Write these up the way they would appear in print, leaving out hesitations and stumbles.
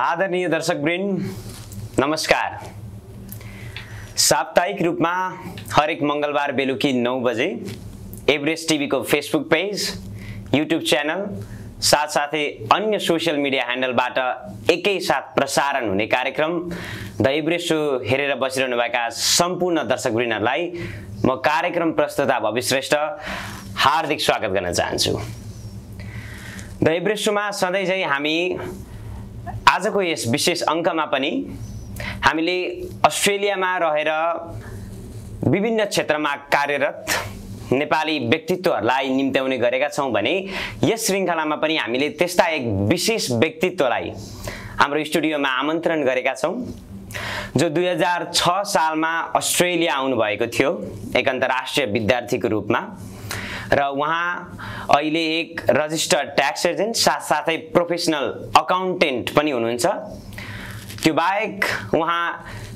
आदरणीय दर्शकवृन्द नमस्कार। साप्ताहिक रूपमा हरेक मंगलबार बेलुकी 9 बजे एभरेस्ट टिभी को फेसबुक पेज, युट्युब च्यानल साथसाथै अन्य सोशल मिडिया ह्यान्डलबाट एकै साथ प्रसारण हुने कार्यक्रम द एभरेस्ट शो हेरेर बसिरहनुभएका सम्पूर्ण दर्शकवृन्दलाई म कार्यक्रम प्रस्तुता भव्य श्रेष्ठ हार्दिक स्वागत गर्न चाहन्छु। द एभरेस्ट शोमा सधैँ चाहिँ हामी आजको यस विशेष अङ्कमा पनि हामीले अस्ट्रेलियामा रहेर विभिन्न क्षेत्रमा कार्यरत नेपाली व्यक्तित्वहरूलाई निम्त्याउने गरेका छौं भने यस श्रृङ्खलामा पनि हामीले त्यस्ता एक विशेष व्यक्तित्वलाई हाम्रो स्टुडियोमा आमन्त्रण गरेका छौं जो 2006 सालमा अस्ट्रेलिया आउनु भएको थियो एक अन्तर्राष्ट्रिय विद्यार्थीको रूपमा र उहाँ अहिले एक रजिस्टर्ड ट्याक्स एजेन्ट साथसाथै प्रोफेसनल अकाउन्टेन्ट पनि हुनुहुन्छ। त्यो बाहेक उहाँ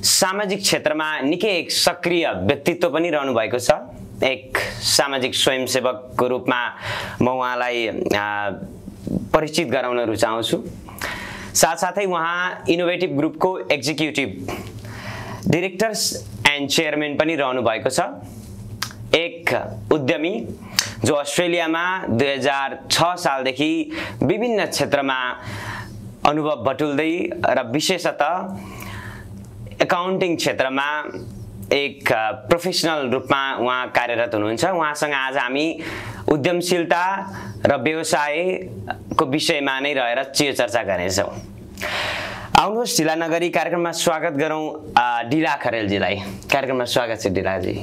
सामाजिक क्षेत्रमा निकै एक सक्रिय व्यक्तित्व पनि रहनु भएको छ। एक सामाजिक स्वयंसेवकको रूपमा म उहाँलाई परिचित गराउन रुचाउँछु। साथसाथै उहाँ इनोभेटिभ ग्रुपको एक्जिक्युटिभ डाइरेक्टर्स एन्ड चेयरम्यान पनि रहनु भएको छ। एक उद्यमी जो अस्ट्रेलियामा 2006 सालदेखि विभिन्न क्षेत्रमा अनुभव बटुल्दै र विशेषतः एकाउन्टिङ क्षेत्रमा एक प्रोफेसनल रूपमा उहाँ कार्यरत हुनुहुन्छ। उहाँसँग आज हामी उद्यमशीलता र व्यवसायको विषयमा नै रहेर चर्चा गर्नेछौँ। आउनुहोस् ढिला नगरी कार्यक्रममा स्वागत गरौँ डिला खरेलजीलाई। कार्यक्रममा स्वागत छ डिलाजी।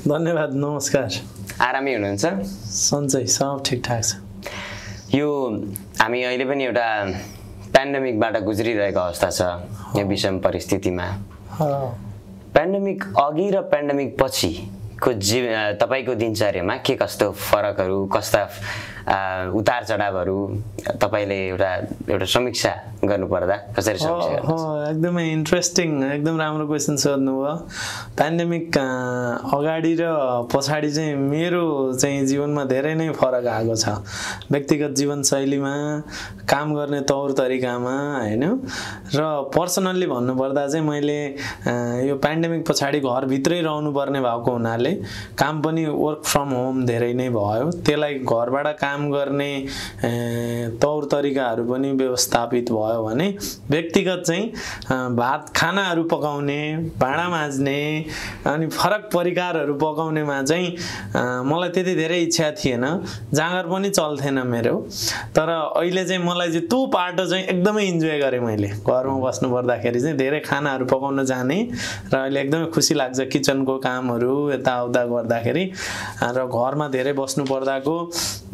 धन्यवाद। नमस्कार। आरामै हुनुहुन्छ? सन्चै, सब ठिकठाक छ। यो हामी अहिले पनि एउटा पेन्डेमिकबाट गुज्रिरहेको अवस्था छ यो विषम परिस्थितिमा। पेन्डेमिक अघि र पेन्डेमिक पछिको तपाईको दिनचर्यामा के कस्तो फरकहरू, कस्ता उतार चढावहरू तपाईले एउटा समीक्षा गर्नुपर्दा कसरी समीक्षा गर्नुहुन्छ? एकदमै इन्ट्रेस्टिङ, एकदम राम्रो क्वेसन सोध्नुभयो। पेन्डेमिक अगाडि र पछाडि चाहिँ मेरो चाहिँ जीवनमा धेरै नै फरक आएको छ। व्यक्तिगत जीवनशैलीमा, काम गर्ने तौर तरिकामा, हैन। र पर्सनल्ली भन्नुपर्दा चाहिँ मैले यो पेन्डेमिक पछाडि घरभित्रै रहनुपर्ने भएको हुनाले काम पनि वर्क फ्रम होम धेरै नै भयो। त्यसलाई घरबाट काम गर्ने तौर तरिकाहरू पनि व्यवस्थापित भयो भने व्यक्तिगत चाहिँ भात खानाहरू पकाउने, भाँडा माझ्ने अनि फरक परिकारहरू पकाउनेमा चाहिँ मलाई त्यति धेरै इच्छा थिएन, जाँगर पनि चल्थेन मेरो। तर अहिले चाहिँ मलाई चाहिँ त्यो पाटो चाहिँ एकदमै इन्जोय गरेँ मैले। घरमा बस्नु पर्दाखेरि चाहिँ धेरै खानाहरू पकाउन जाने र अहिले एकदमै खुसी लाग्छ किचनको कामहरू यताउता गर्दाखेरि। र घरमा धेरै बस्नु पर्दाको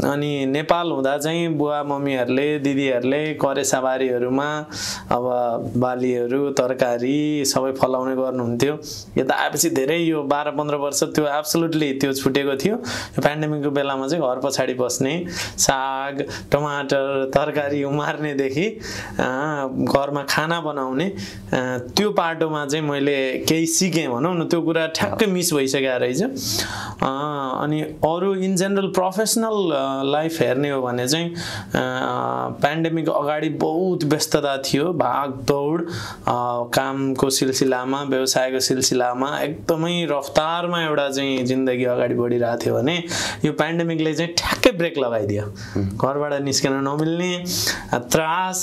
अनि नेपाल हुँदा चाहिँ बुवा मम्मीहरूले, दिदीहरूले करेसाबारीहरूमा अब बालीहरू, तरकारी सबै फलाउने गर्नुहुन्थ्यो। यता आएपछि धेरै यो 12-15 वर्ष त्यो एब्सोल्युटली त्यो छुटेको थियो। यो पेन्डेमिकको बेलामा चाहिँ घर पछाडि बस्ने, साग, टमाटर, तरकारी उमार्नेदेखि घरमा खाना बनाउने त्यो पाटोमा चाहिँ मैले केही सिकेँ भनौँ न। त्यो कुरा ठ्याक्कै मिस भइसकेको रहेछ। अनि अरू इन जेनरल प्रोफेसनल लाइफ हेर्ने हो भने चाहिँ पेन्डेमिक अगाडि बहुत व्यस्तता थियो, भागदौड कामको सिलसिलामा, व्यवसायको सिलसिलामा एकदमै रफ्तारमा एउटा चाहिँ जिन्दगी अगाडि बढिरहेको थियो भने यो पेन्डेमिकले चाहिँ ठ्याक्कै ब्रेक लगाइदियो। घरबाट निस्किन नमिल्ने त्रास,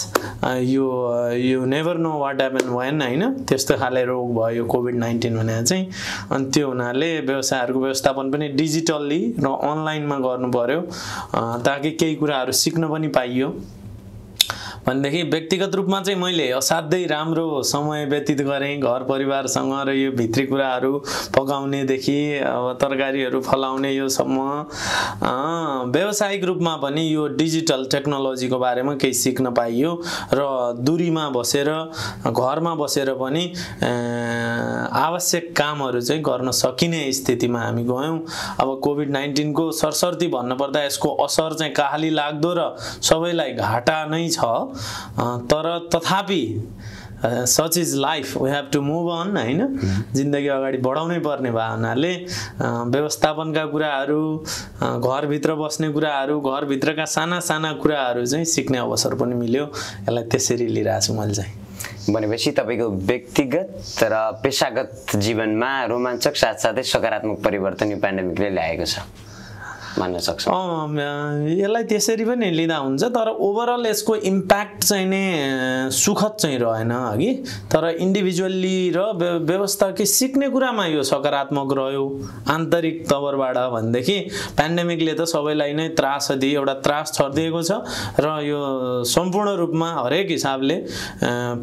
यो never know what happen when, हैन, त्यस्तो खाले रोग भयो कोभिड-19 भने चाहिँ। अनि त्यो हुनाले व्यवसायहरूको व्यवस्थापन पनि डिजिटल्ली र अनलाइनमा गर्नु पर्यो ताकि केही कुराहरू सिक्न पनि पाइयो भनेदेखि व्यक्तिगत रूपमा चाहिँ मैले असाध्यै राम्रो समय व्यतीत गरेँ घर परिवारसँग। र यो भित्री कुराहरू पकाउनेदेखि अब तरकारीहरू फलाउने यो सम्म व्यावसायिक रूपमा पनि यो डिजिटल टेक्नोलोजीको बारेमा केही सिक्न पाइयो र दूरीमा बसेर घरमा बसेर पनि आवश्यक कामहरू चाहिँ गर्न सकिने स्थितिमा हामी गयौँ। अब कोभिड-19 को सरसर्ती भन्नुपर्दा यसको असर चाहिँ कहाली लाग्दो र सबैलाई घाटा नै छ। तर तथापि such is life, we have to move on, हैन। जिन्दगी अगाडि बढाउनै पर्ने भए हुनाले व्यवस्थापनका कुराहरू, घरभित्र बस्ने कुराहरू, घरभित्रका साना साना कुराहरू चाहिँ सिक्ने अवसर पनि मिल्यो। यसलाई त्यसरी लिइरहेको छु मैले चाहिँ। भनेपछि तपाईको व्यक्तिगत र पेशागत जीवनमा रोमाञ्चक साथसाथै सकारात्मक परिवर्तन यो पेन्डेमिकले ल्याएको छ मान्न सक्छौँ। यसलाई त्यसरी पनि लिँदा हुन्छ, तर ओभरअल यसको इम्प्याक्ट चाहिँ नै सुखद चाहिँ रहेन अघि, तर इन्डिभिजुअल्ली र व्यवस्था कि सिक्ने कुरामा यो सकारात्मक रह्यो आन्तरिक तवरबाट भनेदेखि पेन्डेमिकले त सबैलाई नै त्रास दिए, एउटा त्रास छरिदिएको छ र यो सम्पूर्ण रूपमा हरेक हिसाबले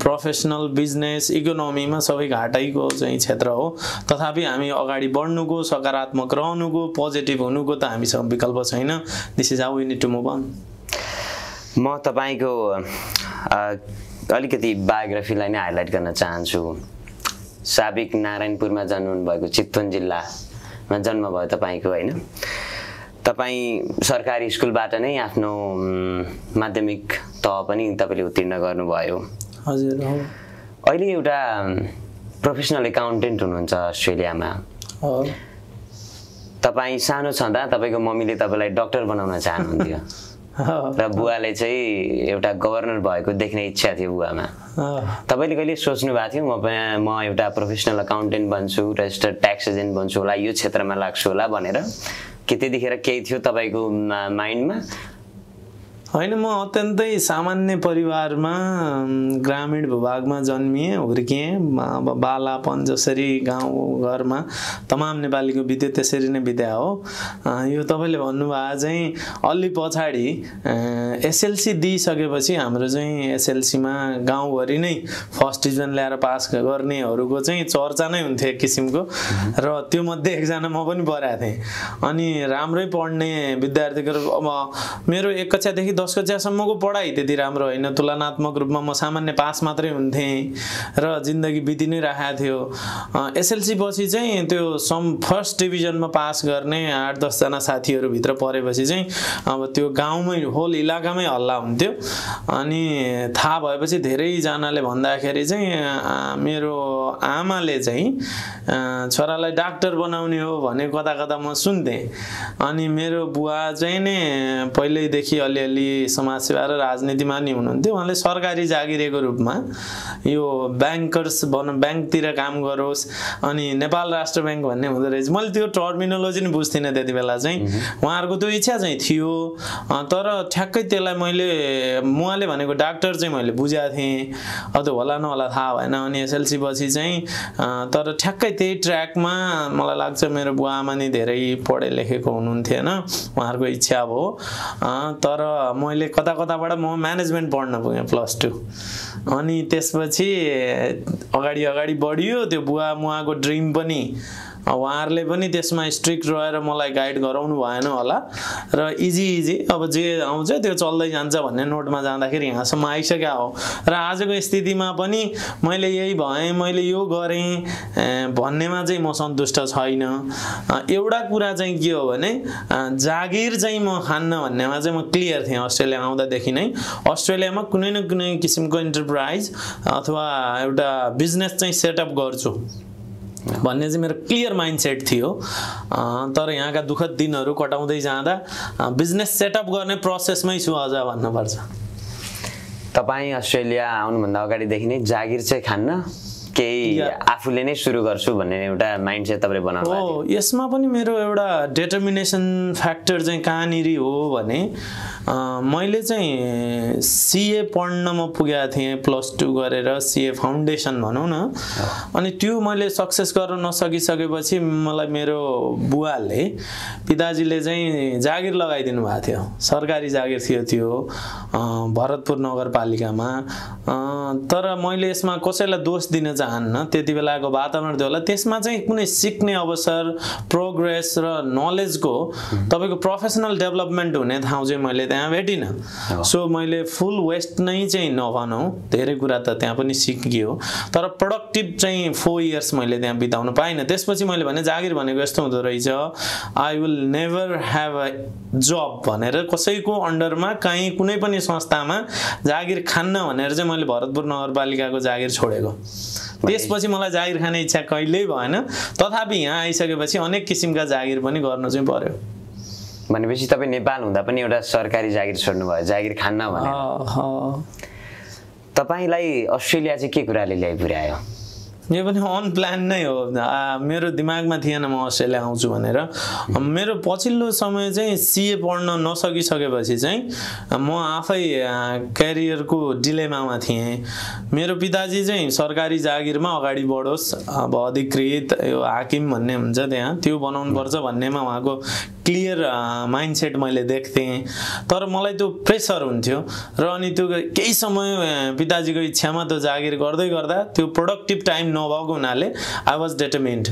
प्रोफेसनल बिजनेस इकोनोमीमा सबै घाटैको चाहिँ क्षेत्र हो। तथापि हामी अगाडि बढ्नुको, सकारात्मक रहनुको, पोजिटिभ हुनुको त हामी विकल्प छैन। This is how we need to move on. म तपाईको अलिकति बायोग्राफीलाई नै हाइलाइट गर्न चाहन्छु। साबिक नारायणपुरमा जन्मनु भएको, चितवन जिल्लामा जन्म भयो तपाईको हैन। तपाई सरकारी स्कुलबाट नै आफ्नो माध्यमिक तह पनि तपाईले उत्तीर्ण गर्नुभयो। हजुर हो। अहिले एउटा प्रोफेसनल एकाउन्टेन्ट हुनुहुन्छ अस्ट्रेलियामा। हो। तपाई सानो छँदा तपाईको मम्मीले तपाईलाई डाक्टर बनाउन चाहनुहुन्थ्यो र बुवाले चाहिँ एउटा गभर्नर भएको देख्ने इच्छा थियो बुवामा। तपाईले कहिले सोच्नु भएको थियो म एउटा प्रोफेसनल अकाउन्टेन्ट बन्छु, रजिस्टर्ड ट्याक्स एजेन्ट बन्छु होला, यो क्षेत्रमा लाग्छु होला भनेर? के त्यतिखेर केही थियो तपाईको माइन्डमा? होइन, म अत्यन्तै सामान्य परिवारमा ग्रामीण भूभागमा जन्मिएँ, हुर्किएँ। बालापन जसरी गाउँघरमा तमाम नेपालीको बित्यो त्यसरी नै बित्या हो। यो तपाईँले भन्नुभएको चाहिँ अलि पछाडि एसएलसी दिइसकेपछि हाम्रो चाहिँ एसएलसीमा गाउँभरि नै फर्स्ट डिभिजन ल्याएर पास गर्नेहरूको चाहिँ चर्चा नै हुन्थ्यो एक किसिमको, र त्यो मध्ये एकजना म पनि परेको थिएँ। अनि राम्रै पढ्ने विद्यार्थीको अब मेरो 1 कक्षादेखि 10 कक्षासम्मको पढाइ त्यति राम्रो होइन, तुलनात्मक रूपमा म सामान्य पास मात्रै हुन्थेँ र जिन्दगी बिति नै राखेको थियो। एसएलसी पछि चाहिँ त्यो फर्स्ट डिभिजनमा पास गर्ने 8-10 जना साथीहरूभित्र परेपछि चाहिँ अब त्यो गाउँमै होल इलाकामै हल्ला हुन्थ्यो। अनि थाहा भएपछि धेरैजनाले भन्दाखेरि चाहिँ मेरो आमाले चाहिँ छोरालाई डाक्टर बनाउने हो भने कता कता म सुन्थेँ। अनि मेरो बुवा चाहिँ नै पहिल्यैदेखि अलिअलि समाजसेवा र राजनीतिमा नि हुनुहुन्थ्यो। उहाँले सरकारी जागिरेको रूपमा यो ब्याङ्कतिर काम गरोस्, अनि नेपाल राष्ट्र ब्याङ्क भन्ने हुँदो रहेछ। मैले त्यो टर्मिनोलोजी नि बुझ्थिनँ त्यति बेला चाहिँ। उहाँहरूको त्यो इच्छा चाहिँ थियो, तर ठ्याक्कै त्यसलाई उहाँले भनेको डाक्टर चाहिँ मैले बुझाएको थिएँ। अब त्यो होला नहोला थाहा भएन। अनि एसएलसी पछि चाहिँ तर ठ्याक्कै त्यही ट्र्याकमा मलाई लाग्छ मेरो बुवा आमा नि धेरै पढे लेखेको हुनुहुन्थेन, उहाँहरूको इच्छा हो। तर मैले कता कताबाट म म्यानेजमेन्ट पढ्न पुगेँ +2। अनि त्यसपछि अगाडि बढियो। त्यो बुवा मुवाको ड्रिम पनि उहाँहरूले पनि त्यसमा स्ट्रिक्ट रहेर मलाई गाइड गराउनु भएन होला, र इजी अब जे आउँछ त्यो चल्दै जान्छ भन्ने नोटमा जाँदाखेरि यहाँसम्म आइसक्यो हो। र आजको स्थितिमा पनि मैले यही भएँ, मैले यो गरेँ भन्नेमा चाहिँ म सन्तुष्ट छैन। एउटा कुरा चाहिँ के हो भने जागिर चाहिँ म खान्न भन्नेमा चाहिँ म क्लियर थिएँ अस्ट्रेलिया आउँदादेखि नै। अस्ट्रेलियामा कुनै न कुनै किसिमको इन्टरप्राइज अथवा एउटा बिजनेस चाहिँ सेटअप गर्छु भन्ने चाहिँ मेरो क्लियर माइन्डसेट थियो। तर यहाँका दुःखद दिनहरू कटाउँदै जाँदा बिजनेस सेटअप गर्ने प्रोसेसमै छु अझ भन्नुपर्छ। तपाईँ अस्ट्रेलिया आउनुभन्दा अगाडिदेखि नै जागिर चाहिँ खान्न, केही आफूले नै सुरु गर्छु भन्ने एउटा माइन्डसेट तपाईले बनाउनु भएको हो। यसमा पनि मेरो एउटा डिटर्मिनेसन फ्याक्टर चाहिँ कहाँनिर हो भने मैले चाहिँ सीए पढ्न म पुगेको थिएँ +2 गरेर, सीए फाउन्डेसन भनौँ न। अनि त्यो मैले सक्सेस गर्न नसकिसकेपछि मलाई मेरो बुवाले, पिताजीले चाहिँ जागिर लगाइदिनु भएको थियो। सरकारी जागिर थियो त्यो भरतपुर नगरपालिकामा। तर मैले यसमा कसैलाई दोष दिन चाहन्न, त्यति बेलाको वातावरण थियो होला। त्यसमा चाहिँ कुनै सिक्ने अवसर, प्रोग्रेस र नलेजको तपाईको प्रोफेसनल डेभलपमेन्ट हुने ठाउँ चाहिँ मैले त्यहाँ भेटिनँ। सो मैले फुल वेस्ट नै चाहिँ नभनौँ, धेरै कुरा त त्यहाँ पनि सिकियो, तर प्रोडक्टिभ चाहिँ 4 इयर्स मैले त्यहाँ बिताउन पाइनँ। त्यसपछि मैले भने जागिर भनेको यस्तो हुँदो रहेछ, I will never have a job भनेर कसैको अन्डरमा कहीँ कुनै पनि संस्थामा जागिर खान्न भनेर चाहिँ मैले भरतपुर नगरपालिकाको जागिर छोडेको। त्यसपछि मलाई जागिर खाने इच्छा कहिल्यै भएन। तथापि यहाँ आइसकेपछि अनेक किसिमका जागिर पनि गर्न चाहिँ पर्यो। भनेपछि तपाईँ नेपाल हुँदा पनि एउटा सरकारी जागिर छोड्नु भयो, जागिर खान्न भने। तपाईलाई अस्ट्रेलिया चाहिँ के कुराले ल्याइ पुर्यायो? यो पनि अनप्लान नै हो। मेरो दिमागमा थिएन म अस्ट्रेलिया आउँछु भनेर। मेरो पछिल्लो समय चाहिँ सीए पढ्न नसकिसकेपछि चाहिँ म आफै क्यारियरको डिलेमामा थिएँ। मेरो पिताजी चाहिँ सरकारी जागिरमा अगाडि बढोस्, अब अधिकृत यो हाकिम भन्ने हुन्छ त्यहाँ, त्यो बनाउनु पर्छ भन्नेमा उहाँको क्लियर माइन्डसेट मैले देख्थेँ। तर मलाई त्यो प्रेसर हुन्थ्यो र अनि त्यो केही समय पिताजीको इच्छामा त्यो जागिर गर्दै गर्दा त्यो प्रोडक्टिभ टाइम नभएको हुनाले आई वाज डिटरमिन्ड,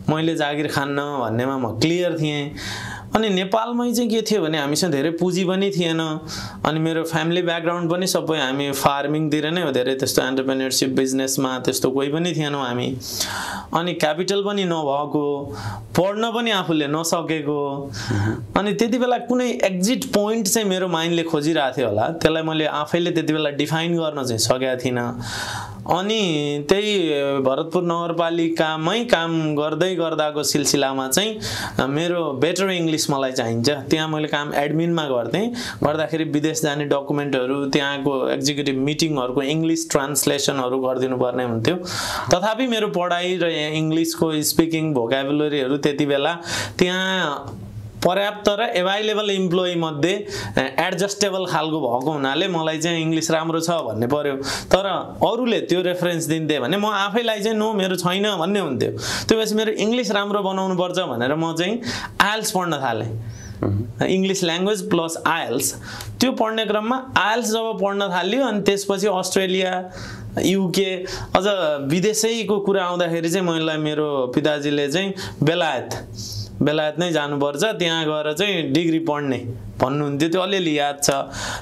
मैले जागिर खान्न भन्नेमा म क्लियर थिएँ। अनि नेपालमै चाहिँ के थियो भने हामीसँग धेरै पुँजी पनि थिएन, अनि मेरो फ्यामिली ब्याकग्राउन्ड पनि सबै हामी फार्मिङतिर नै हो, धेरै त्यस्तो एन्टरप्रेन्योरसिप बिजनेसमा त्यस्तो कोही पनि थिएनौँ हामी। अनि क्यापिटल पनि नभएको, पढ्न पनि आफूले नसकेको, अनि त्यति बेला कुनै एक्जिट पोइन्ट चाहिँ मेरो माइन्डले खोजिरहेको थियो होला, त्यसलाई मैले आफैले त्यति बेला डिफाइन गर्न चाहिँ सकेको थिइनँ। अनि त्यही भरतपुर नगरपालिकामै काम गर्दै गर्दाको सिलसिलामा चाहिँ मेरो बेटर इङ्ग्लिस मलाई चाहिन्छ। त्यहाँ मैले काम एडमिनमा गर्थेँ, गर्दाखेरि विदेश जाने डकुमेन्टहरू, त्यहाँको एक्जिक्युटिभ मिटिङहरूको इङ्ग्लिस ट्रान्सलेसनहरू गरिदिनु पर्ने हुन्थ्यो। तथापि मेरो पढाइ र इङ्ग्लिसको स्पिकिङ भोकाबुलरीहरू त्यति बेला त्यहाँ पर्याप्त र एभाइलेबल इम्प्लोइ मध्ये एडजस्टेबल खालको भएको हुनाले मलाई चाहिँ इङ्ग्लिस राम्रो छ भन्ने पर्यो। तर अरूले त्यो रेफरेन्स दिन्थे भने म आफैलाई चाहिँ नो मेरो छैन भन्ने हुन्थ्यो। त्यो भएपछि मेरो इङ्ग्लिस राम्रो बनाउनु पर्छ भनेर म चाहिँ आइएल्स पढ्न थालेँ, इङ्ग्लिस ल्याङ्ग्वेज प्लस आइएल्स। त्यो पढ्ने क्रममा आइएल्स जब पढ्न थाल्यो अनि त्यसपछि अस्ट्रेलिया, युके, अझ विदेशैको कुरा आउँदाखेरि चाहिँ मलाई मेरो पिताजीले चाहिँ बेलायत नै जानुपर्छ, त्यहाँ गएर चाहिँ डिग्री पढ्ने भन्नुहुन्थ्यो। त्यो अलिअलि याद छ।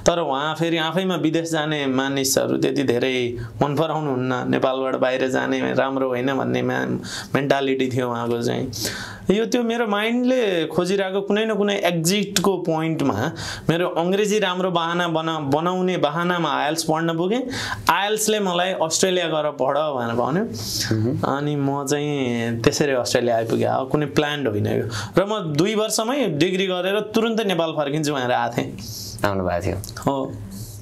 तर उहाँ फेरि आफैमा विदेश जाने मानिसहरू त्यति धेरै मन पराउनुहुन्न, नेपालबाट बाहिर जाने राम्रो होइन भन्ने मेन्टालिटी थियो उहाँको चाहिँ। त्यो मेरो माइन्डले खोजिरहेको कुनै न कुनै एक्जिटको पोइन्टमा मेरो अङ्ग्रेजी राम्रो बनाउने बहानामा आइएल्स पढ्न पुगेँ। आइएल्सले मलाई अस्ट्रेलिया गएर पढ भनेर भन्यो, अनि म चाहिँ त्यसरी अस्ट्रेलिया आइपुगेँ। अब कुनै प्लान्ड होइन यो। र म 2 वर्षमै डिग्री गरेर तुरुन्तै नेपाल फर्किन्छु भनेर आएको थिएँ। आउनु भएको थियो? हो।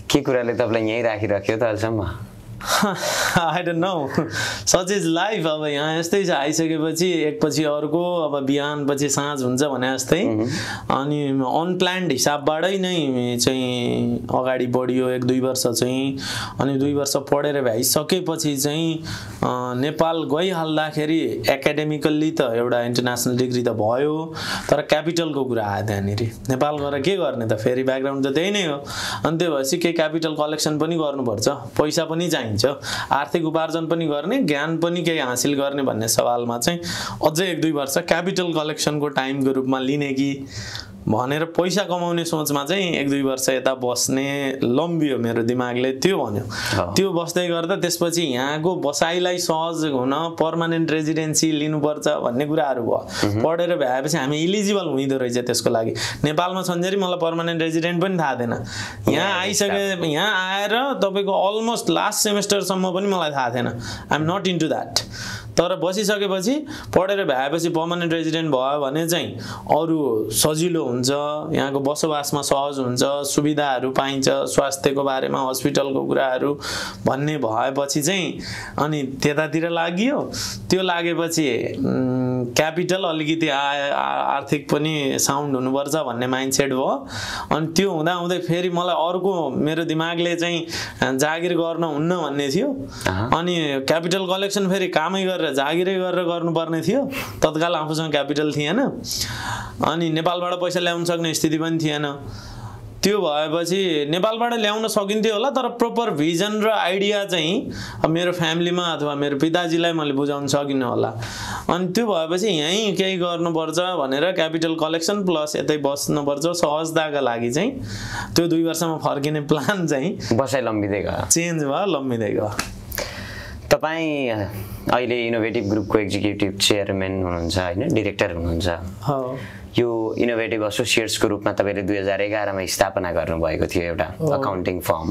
के कुराले तपाईँलाई यहीँ राखिराख्यो त अहिलेसम्म? I don't know, such is life. अब यहाँ यस्तै छ, आइसकेपछि एकपछि अर्को, अब बिहान पछि साँझ हुन्छ भने जस्तै। अनि अनप्लान्ड हिसाबबाटै नै चाहिँ अगाडि बढियो 1-2 वर्ष चाहिँ। अनि 2 वर्ष पढेर भइसकेपछि चाहिँ नेपाल गइहाल्दाखेरि एकाडेमिकल्ली त एउटा इन्टरनेसनल डिग्री त भयो, तर क्यापिटलको कुरा आयो त्यहाँनिर। नेपाल गएर के गर्ने त, फेरि ब्याकग्राउन्ड त त्यही नै हो। अनि त्यो भएपछि केही क्यापिटल कलेक्सन पनि गर्नुपर्छ, पैसा पनि चाहिन्छ, आर्थिक उपार्जन पनि गर्ने, ज्ञान पनि केही हासिल गर्ने भन्ने सवालमा चाहिँ अझै 1-2 वर्ष क्यापिटल कलेक्सनको टाइमको रूपमा लिने कि भनेर पैसा कमाउने सोचमा चाहिँ 1-2 वर्ष यता बस्ने लम्बियो मेरो दिमागले। त्यो भन्यो, त्यो बस्दै गर्दा त्यसपछि यहाँको बसाइलाई सहज हुन पर्मानेन्ट रेजिडेन्सी लिनुपर्छ भन्ने कुराहरू भयो। पढेर भएपछि हामी इलिजिबल हुँदो रहेछ त्यसको लागि। नेपालमा छन्जेरी मलाई पर्मानेन्ट रेजिडेन्ट पनि थाहा थिएन। यहाँ आएर तपाईँको अलमोस्ट लास्ट सेमेस्टरसम्म पनि मलाई थाहा थिएन। I am not into that. तर बसिसकेपछि पढेर भएपछि पर्मानेन्ट रेजिडेन्ट भयो भने चाहिँ अरू सजिलो हुन्छ, यहाँको बसोबासमा सहज हुन्छ, सुविधाहरू पाइन्छ, स्वास्थ्यको बारेमा हस्पिटलको कुराहरू भन्ने भएपछि चाहिँ अनि त्यतातिर लाग्यो। त्यो लागेपछि क्यापिटल अलिकति आर्थिक पनि साउन्ड हुनुपर्छ भन्ने माइन्डसेट भयो। अनि त्यो हुँदाहुँदै फेरि मलाई अर्को मेरो दिमागले चाहिँ जागिर गर्न हुन्न भन्ने थियो। अनि क्यापिटल कलेक्सन फेरि कामै गरेर जागिरै गरेर गर्नुपर्ने थियो। तत्काल आफूसँग क्यापिटल थिएन, अनि नेपालबाट पैसा ल्याउन सक्ने स्थिति पनि थिएन। त्यो भएपछि नेपालबाट ल्याउन सकिन्थ्यो होला, तर प्रोपर भिजन र आइडिया चाहिँ मेरो फ्यामिलीमा अथवा मेरो पिताजीलाई मैले बुझाउन सकिनँ होला। अनि त्यो भएपछि यहीँ केही गर्नुपर्छ भनेर क्यापिटल कलेक्सन प्लस यतै बस्नुपर्छ सहजताका लागि चाहिँ त्यो 2 वर्षमा फर्किने प्लान चाहिँ बसाइ लम्बिँदै गयो, चेन्ज भयो, लम्बिँदै गयो। तपाईँ अहिले इनोभेटिभ ग्रुपको एक्जिक्युटिभ चेयरम्यान हुनुहुन्छ होइन, डिरेक्टर हुनुहुन्छ। यो इनोभेटिभ एसोसिएट्सको रूपमा तपाईँले 2011मा स्थापना गर्नुभएको थियो एउटा अकाउन्टिङ फर्म।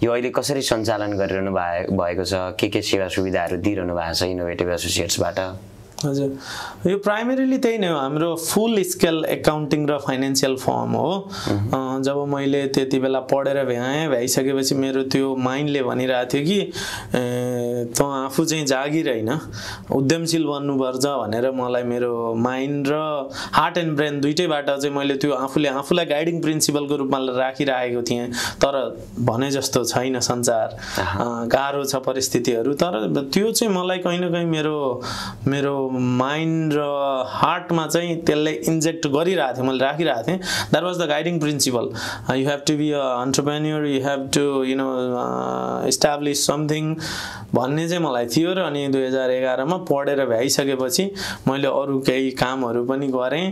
यो अहिले कसरी सञ्चालन गरिरहनु भएको छ, के सेवा सुविधाहरू दिइरहनु भएको छ इनोभेटिभ एसोसिएट्सबाट? हजुर यो प्राइमेरीली त्यही नै हो हाम्रो फुल स्केल एकाउन्टिङ र फाइनेन्सियल फर्म हो जब मैले त्यति बेला पढेर भ्याइसकेपछि मेरो त्यो माइन्डले भनिरहेको थियो कि त आफू चाहिँ जागिर होइन उद्यमशील बन्नुपर्छ भनेर मलाई मेरो माइन्ड र हार्ट एन्ड ब्रेन दुइटैबाट चाहिँ मैले त्यो आफूलाई गाइडिङ प्रिन्सिपलको रूपमा राखिरहेको थिएँ तर भने जस्तो छैन संसार गाह्रो छ परिस्थितिहरू तर त्यो चाहिँ मलाई कहीँ न कहीँ मेरो माइन्ड र हार्टमा चाहिँ त्यसले इन्जेक्ट गरिरहेको थिएँ मैले राखिरहेको थिएँ that was the guiding principle you have to be a entrepreneur you have to establish something भन्ने चाहिँ मलाई थियो र अनि 2011 मा पढेर भ्याइसकेपछि मैले अरू केही कामहरू पनि गरेँ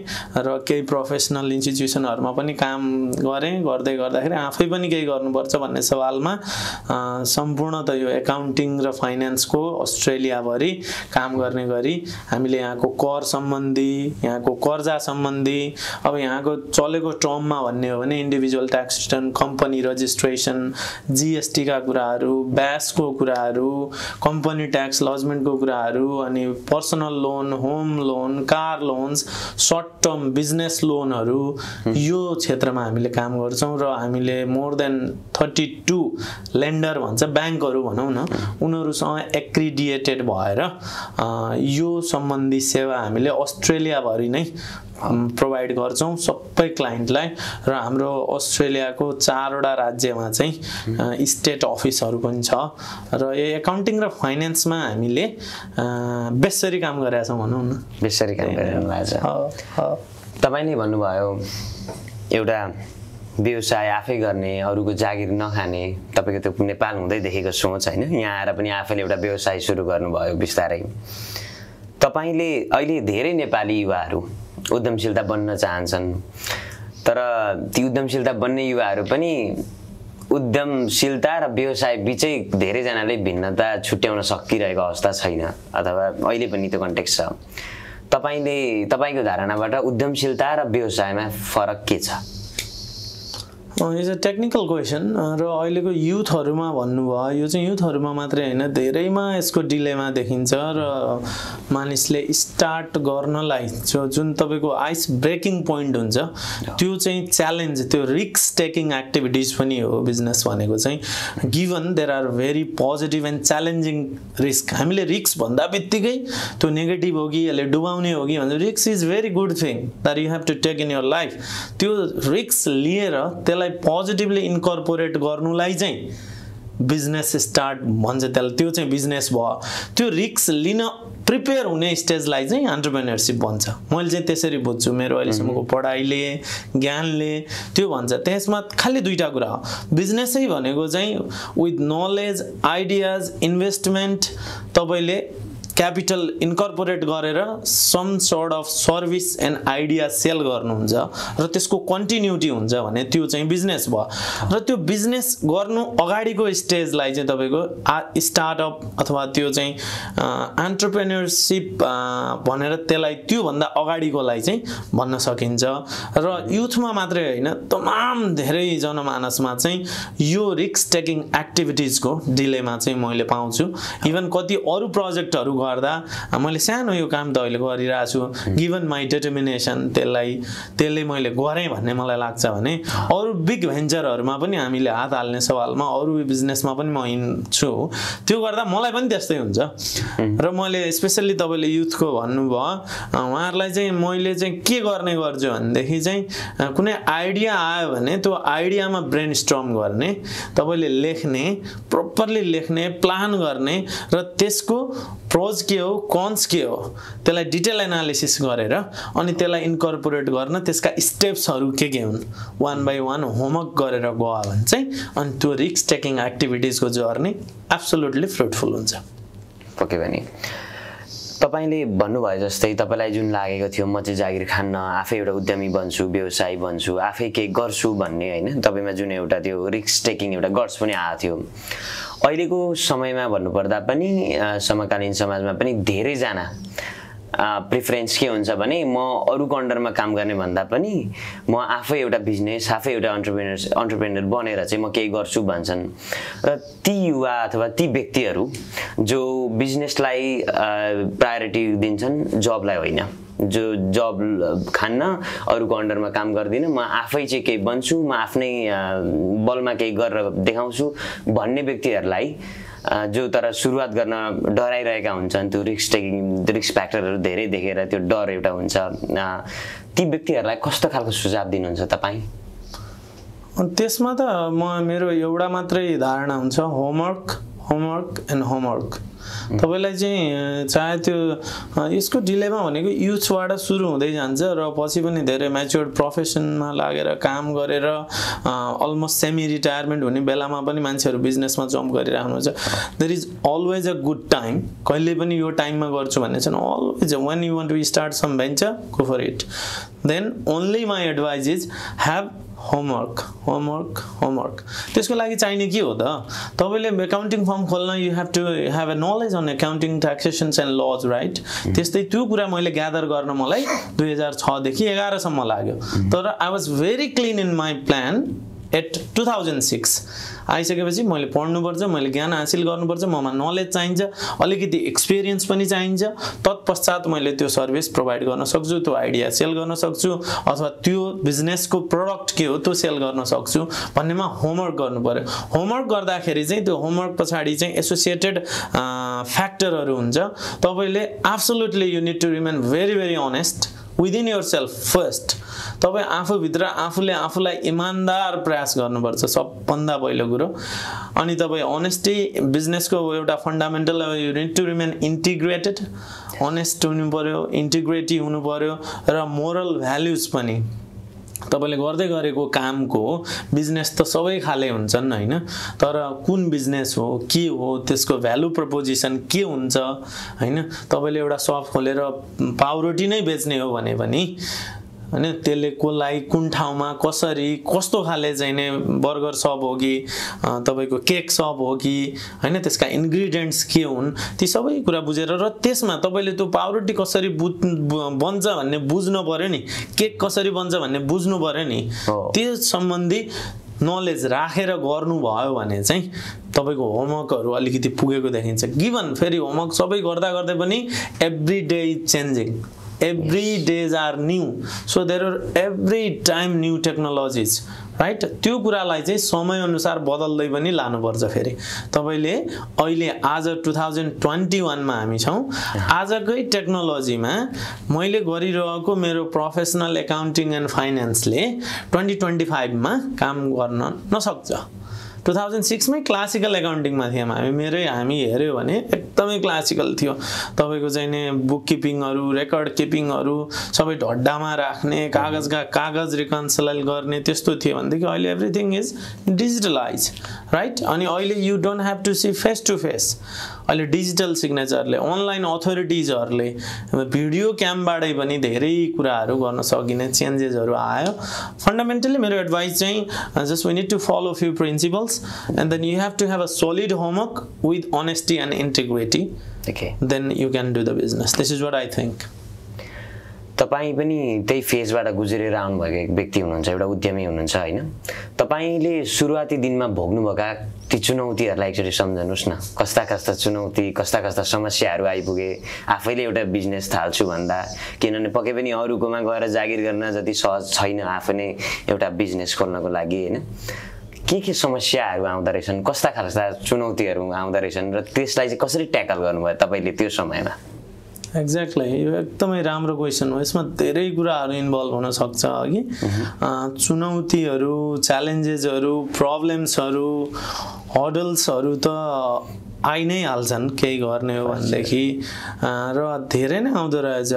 र केही प्रोफेसनल इन्स्टिट्युसनहरूमा पनि काम गरेँ गर्दाखेरि आफै पनि केही गर्नुपर्छ भन्ने सवालमा सम्पूर्ण त यो एकाउन्टिङ र फाइनेन्सको अस्ट्रेलियाभरि काम गर्ने गरी हामीले यहाँको कर सम्बन्धी यहाँको कर्जा सम्बन्धी अब यहाँको चलेको टर्ममा भन्ने हो भने individual tax return company registration GST का कुराहरू ब्यासको कुराहरू कम्पनी ट्याक्स लजमेन्टको कुराहरू अनि personal loan home loan car loans short term business लोनहरू यो क्षेत्रमा हामीले काम गर्छौं र हामीले मोर देन 32 लेन्डर भन्छ ब्याङ्कहरू भनौं न उनीहरुसँग एक्रिडिएटेड भएर यो सम्बन्धी सेवा हामीले अस्ट्रेलिया भरि नै प्रोवाइड गर्छौं सबै क्लाइन्टलाई र हाम्रो अस्ट्रेलियाको 4 वटा राज्यमा चाहिँ स्टेट अफिसहरू पनि छ र यो एकाउन्टिङ र फाइनान्समा हामीले बेसरी काम गरेका छौं भनौं न बेसरी काम गरिरहनु भएको छ तपाईले भन्नुभयो एउटा व्यवसाय आफै गर्ने अरूको जागिर नखाने तपाईको त्यो नेपाल हुँदै देखेको सोच हैन यहाँ आएर पनि आफैले एउटा व्यवसाय सुरु गर्नुभयो बिस्तारै तपाईले अहिले धेरै नेपाली युवाहरू उद्यमशीलता बन्न चाहन्छन् तर ती उद्यमशीलता बन्ने युवाहरू पनि उद्यमशीलता र व्यवसाय बीचै धेरै जनाले भिन्नता छुट्याउन सकिरहेको अवस्था छैन अथवा अहिले पनि त्यो कन्टेक्स्ट छ तपाईको धारणाबाट उद्यमशीलता र व्यवसायमा फरक के छ इज अ टेक्निकल क्वेसन र अहिलेको युथहरुमा भन्नुभयो यो चाहिँ युथहरुमा मात्रै हैन धेरैमा यसको डिलेमा देखिन्छ र मानिसले स्टार्ट गर्नलाई जुन तपाईको आइस ब्रेकिङ पोइन्ट हुन्छ त्यो चाहिँ च्यालेन्ज त्यो रिस्क टेकिङ एक्टिभिटीज पनि हो बिजनेस भनेको चाहिँ given there are very positive and challenging risk हामीले रिस्क भन्दा बित्तिकै त्यो नेगेटिभ हो कि यसले डुबाउने हो कि भन्छ risk is very good thing that you have to take in your life त्यो रिस्क लिएर त्यसलाई पोजिटिभली इन्कर्पोरेट गर्नुलाई चाहिँ बिजनेस स्टार्ट भन्छ त्यसलाई त्यो चाहिँ बिजनेस भयो त्यो रिस्क लिन प्रिपेयर हुने स्टेजलाई चाहिँ एन्टरप्रेन्योरशिप भन्छ मैले चाहिँ त्यसरी बुझ्छु मेरो अहिलेसम्मको पढाइले ज्ञानले त्यो भन्छ त्यसमा खाली दुईटा कुरा हो बिजनेसै भनेको चाहिँ विथ नलेज आइडियाज इन्भेस्टमेन्ट तपाईले क्यापिटल इन्कर्पोरेट गरेर some sort of service and idea sell गर्नुहुन्छ र त्यसको कन्टिन्युटी हुन्छ भने त्यो चाहिँ बिजनेस भयो र त्यो बिजनेस गर्नु अगाडिको स्टेजलाई चाहिँ तपाईको स्टार्टअप अथवा त्यो चाहिँ एन्टरप्रेन्योरशिप भनेर त्यसलाई त्यो भन्दा अगाडिकोलाई चाहिँ भन्न सकिन्छ र युथमा मात्रै हैन तमाम धेरै जनमानसमा चाहिँ यो रिस्क टेकिङ एक्टिभिटीजको डिलेमा चाहिँ मैले पाउँछु इभन कति अरु प्रोजेक्टहरु गर्दा मैले सानो यो काम त अहिले गरिरहेको छु गिवन माइ डिटर्मिनेसन त्यसले मैले गरे भन्ने मलाई लाग्छ भने अरु बिग भेन्चरहरुमा पनि हामीले हात हाल्ने सवालमा अरु बिजनेसमा पनि म हिँड्छु त्यो गर्दा मलाई पनि त्यस्तै हुन्छ र मैले स्पेशली तपाईले युथको भन्नुभयो उहाँहरुलाई चाहिँ मैले चाहिँ के गर्ने गर्छु भन्देखि चाहिँ कुनै आइडिया आयो भने त्यो आइडियामा ब्रेनस्टर्म गर्ने तपाईले लेख्ने प्रोपरली लेख्ने प्लान गर्ने र त्यसको प्रोज के हो कन्स के हो त्यसलाई डिटेल एनालिसिस गरेर अनि त्यसलाई इन्कर्पोरेट गर्न त्यसका स्टेप्सहरु के हुन् वन बाइ वन होमवर्क गरेर गयो भने चाहिँ अनि त्यो रिस्क टेकिङ एक्टिभिटीजको जर्नी एब्सोल्युटली फ्रुटफुल हुन्छ पक्कै पनि तपाईले भन्नुभयो जस्तै तपाईलाई जुन लागेको थियो म चाहिँ जागिर खान्न आफै एउटा उद्यमी बन्छु व्यवसायी बन्छु आफै के गर्छु भन्ने हैन तपाईमा जुन एउटा त्यो रिस्क टेकिङ एउटा गट्स पनि आएको थियो अहिलेको समयमा भन्नुपर्दा पनि समकालीन समाजमा पनि धेरै जना प्रेफरेन्स के हुन्छ भने म अरूको अन्डरमा काम गर्ने भन्दा पनि म आफै एउटा बिजनेस आफै एउटा एन्टरप्रेन्योर बनेर चाहिँ म केही गर्छु भन्छन् र ती युवा अथवा ती व्यक्तिहरू जो बिजनेसलाई प्रायोरिटी दिन्छन्, जबलाई होइन। जो जब खान्न, अरूको अन्डरमा काम गर्दिनँ, म आफै चाहिँ केही बन्छु, म आफ्नै बलमा केही गरेर देखाउँछु भन्ने व्यक्तिहरूलाई जो तर सुरुवात गर्न डराइरहेका हुन्छन्, त्यो रिस्क फ्याक्टरहरू धेरै देखेर त्यो डर एउटा हुन्छ, ती व्यक्तिहरूलाई कस्तो खालको सुझाव दिनुहुन्छ तपाईँ? त्यसमा त मेरो एउटा मात्रै धारणा हुन्छ, होमवर्क एन्ड होमवर्क। तपाईलाई चाहिँ चाहे त्यो यसको डिलेमा भनेको युथबाट सुरु हुँदै जान्छ र पछि पनि धेरै म्याच्योर्ड प्रोफेसनमा लागेर काम गरेर अलमोस्ट सेमी रिटायरमेन्ट हुने बेलामा पनि मान्छेहरू बिजनेसमा जम्प गरिराख्नुहुन्छ। There is always a good time. कहिले पनि यो टाइममा गर्छु भन्ने छैन। Always when you want to start some venture, go for it. Then only my advice is have homework. त्यसको लागि चाहिने के हो त? तपाईले अकाउन्टिङ फर्म खोल्न you have to have a knowledge on accounting, taxations and laws, right? त्यस्तै त्यो कुरा मैले ग्यादर गर्न मलाई 2006 देखि 11 सम्म लाग्यो। तर I was very clean in my plan at 2006। आइसकेपछि मैले पढ्नुपर्छ, मैले ज्ञान हासिल गर्नुपर्छ, ममा नलेज चाहिन्छ, अलिकति एक्सपिरियन्स पनि चाहिन्छ। तत्पश्चात मैले त्यो सर्भिस प्रोभाइड गर्न सक्छु, त्यो आइडिया सेल गर्न सक्छु, अथवा त्यो बिजनेसको प्रोडक्ट के हो त्यो सेल गर्न सक्छु भन्नेमा होमवर्क गर्नु पर्यो। होमवर्क गर्दाखेरि चाहिँ त्यो होमवर्क पछाडि चाहिँ एसोसिएटेड फ्याक्टरहरू हुन्छ। तपाईले absolutely you need to remain very very honest within yourself first. तपाईँ आफूभित्र आफूले आफूलाई इमान्दार प्रयास गर्नुपर्छ सबभन्दा पहिलो कुरो। अनि तपाईँ अनेस्टी बिजनेसको एउटा fundamental, you need to remain integrated, honest हुनु पर्यो, इन्टिग्रिटी हुनु पर्यो र मोरल भ्याल्युज पनि। तपाईले गर्दै गरेको कामको बिजनेस त सबै खाले हुन्छन् हैन, तर कुन बिजनेस हो, के हो, त्यसको भ्यालु प्रपोजिसन के हुन्छ हैन? तपाईले एउटा शप खोलेर पाउरोटी नै बेच्ने हो भने पनि हैन, त्यसले कोलाई कुन ठाउँमा कसरी कस्तो खाले चाहिने, बर्गर शप हो कि तपाईको केक शप हो कि हैन, त्यसका इन्ग्रेडिएन्ट्स के हुन्, ती सबै कुरा बुझेर र त्यसमा तपाईले त्यो पाउरोटी कसरी बन्छ भन्ने बुझ्नु पर्यो नि, केक कसरी बन्छ भन्ने बुझ्नु पर्यो नि। त्यो सम्बन्धी नलेज राखेर गर्नुभयो भने चाहिँ तपाईको होमवर्कहरू अलिकति पुगेको देखिन्छ। गिभन फेरि होमवर्क सबै गर्दा गर्दै पनि every day is changing, every days are new, so there are every time new technologies, right? त्यो कुरालाई चाहिँ समय अनुसार बदल्दै पनि लानुपर्छ। फेरि तपाईले अहिले आज 2021 मा हामी छौं, आजकै टेक्नोलोजीमा मैले गरिरहेको मेरो प्रोफेसनल अकाउन्टिङ एन्ड फाइनान्सले 2025 मा काम गर्न नसक्छ। 2006 मै क्लासिकल अकाउन्टिङमा थियौँ हामी हेर्यो भने एकदमै क्लासिकल थियो। तपाईको चाहिँ नि बुक किपिङहरु, रेकर्ड किपिङहरु सबै ढड्डामा राख्ने, कागज रिकन्सिलाइल गर्ने त्यस्तो थियो। भनेदेखि अहिले एभ्रिथिङ इज डिजिटलाइज, राइट? अनि अहिले you don't have to see face to face. अहिले डिजिटल सिग्नेचरले, अनलाइन अथोरिटिजहरुले भिडियो क्यामबाटै पनि धेरै कुराहरू गर्न सकिने चेन्जेसहरु आयो। फन्डामेन्टली मेरो एडभाइस चाहिँ just we need to follow few principles and then you have to have a solid homework with honesty and integrity. Okay, then you can do the business. This is what I think. तपाई पनि त्यही फेजबाट गुजरेर आउनु भएको एक व्यक्ति हुनुहुन्छ, एउटा उद्यमी हुनुहुन्छ हैन? तपाईले सुरुवाती दिनमा भोग्नुभएका ती चुनौतीहरुलाई एकचोटी सम्झनुस् न। कस्ता चुनौती, कस्ता समस्याहरू आइपुगे आफैले एउटा बिजनेस थाल्छु भन्दा? किनभने पक्कै पनि अरूकोमा गएर जागिर गर्न जति सहज छैन आफैले एउटा बिजनेस खोल्नको लागि हैन? के समस्याहरू आउँदा रहेछन्, कस्ता चुनौतीहरू आउँदा रहेछन् र त्यसलाई चाहिँ कसरी ट्याकल गर्नुभयो तपाईले त्यो समयमा? एक्ज्याक्टली, यो एकदमै राम्रो क्वेसन हो। यसमा धेरै कुराहरू इन्भल्भ हुन सक्छ कि चुनौतीहरू, च्यालेन्जेसहरू, प्रब्लम्सहरू, हर्डल्सहरू त आइ नै हाल्छन् केही गर्ने हो भनेदेखि, र धेरै नै आउँदो रहेछ।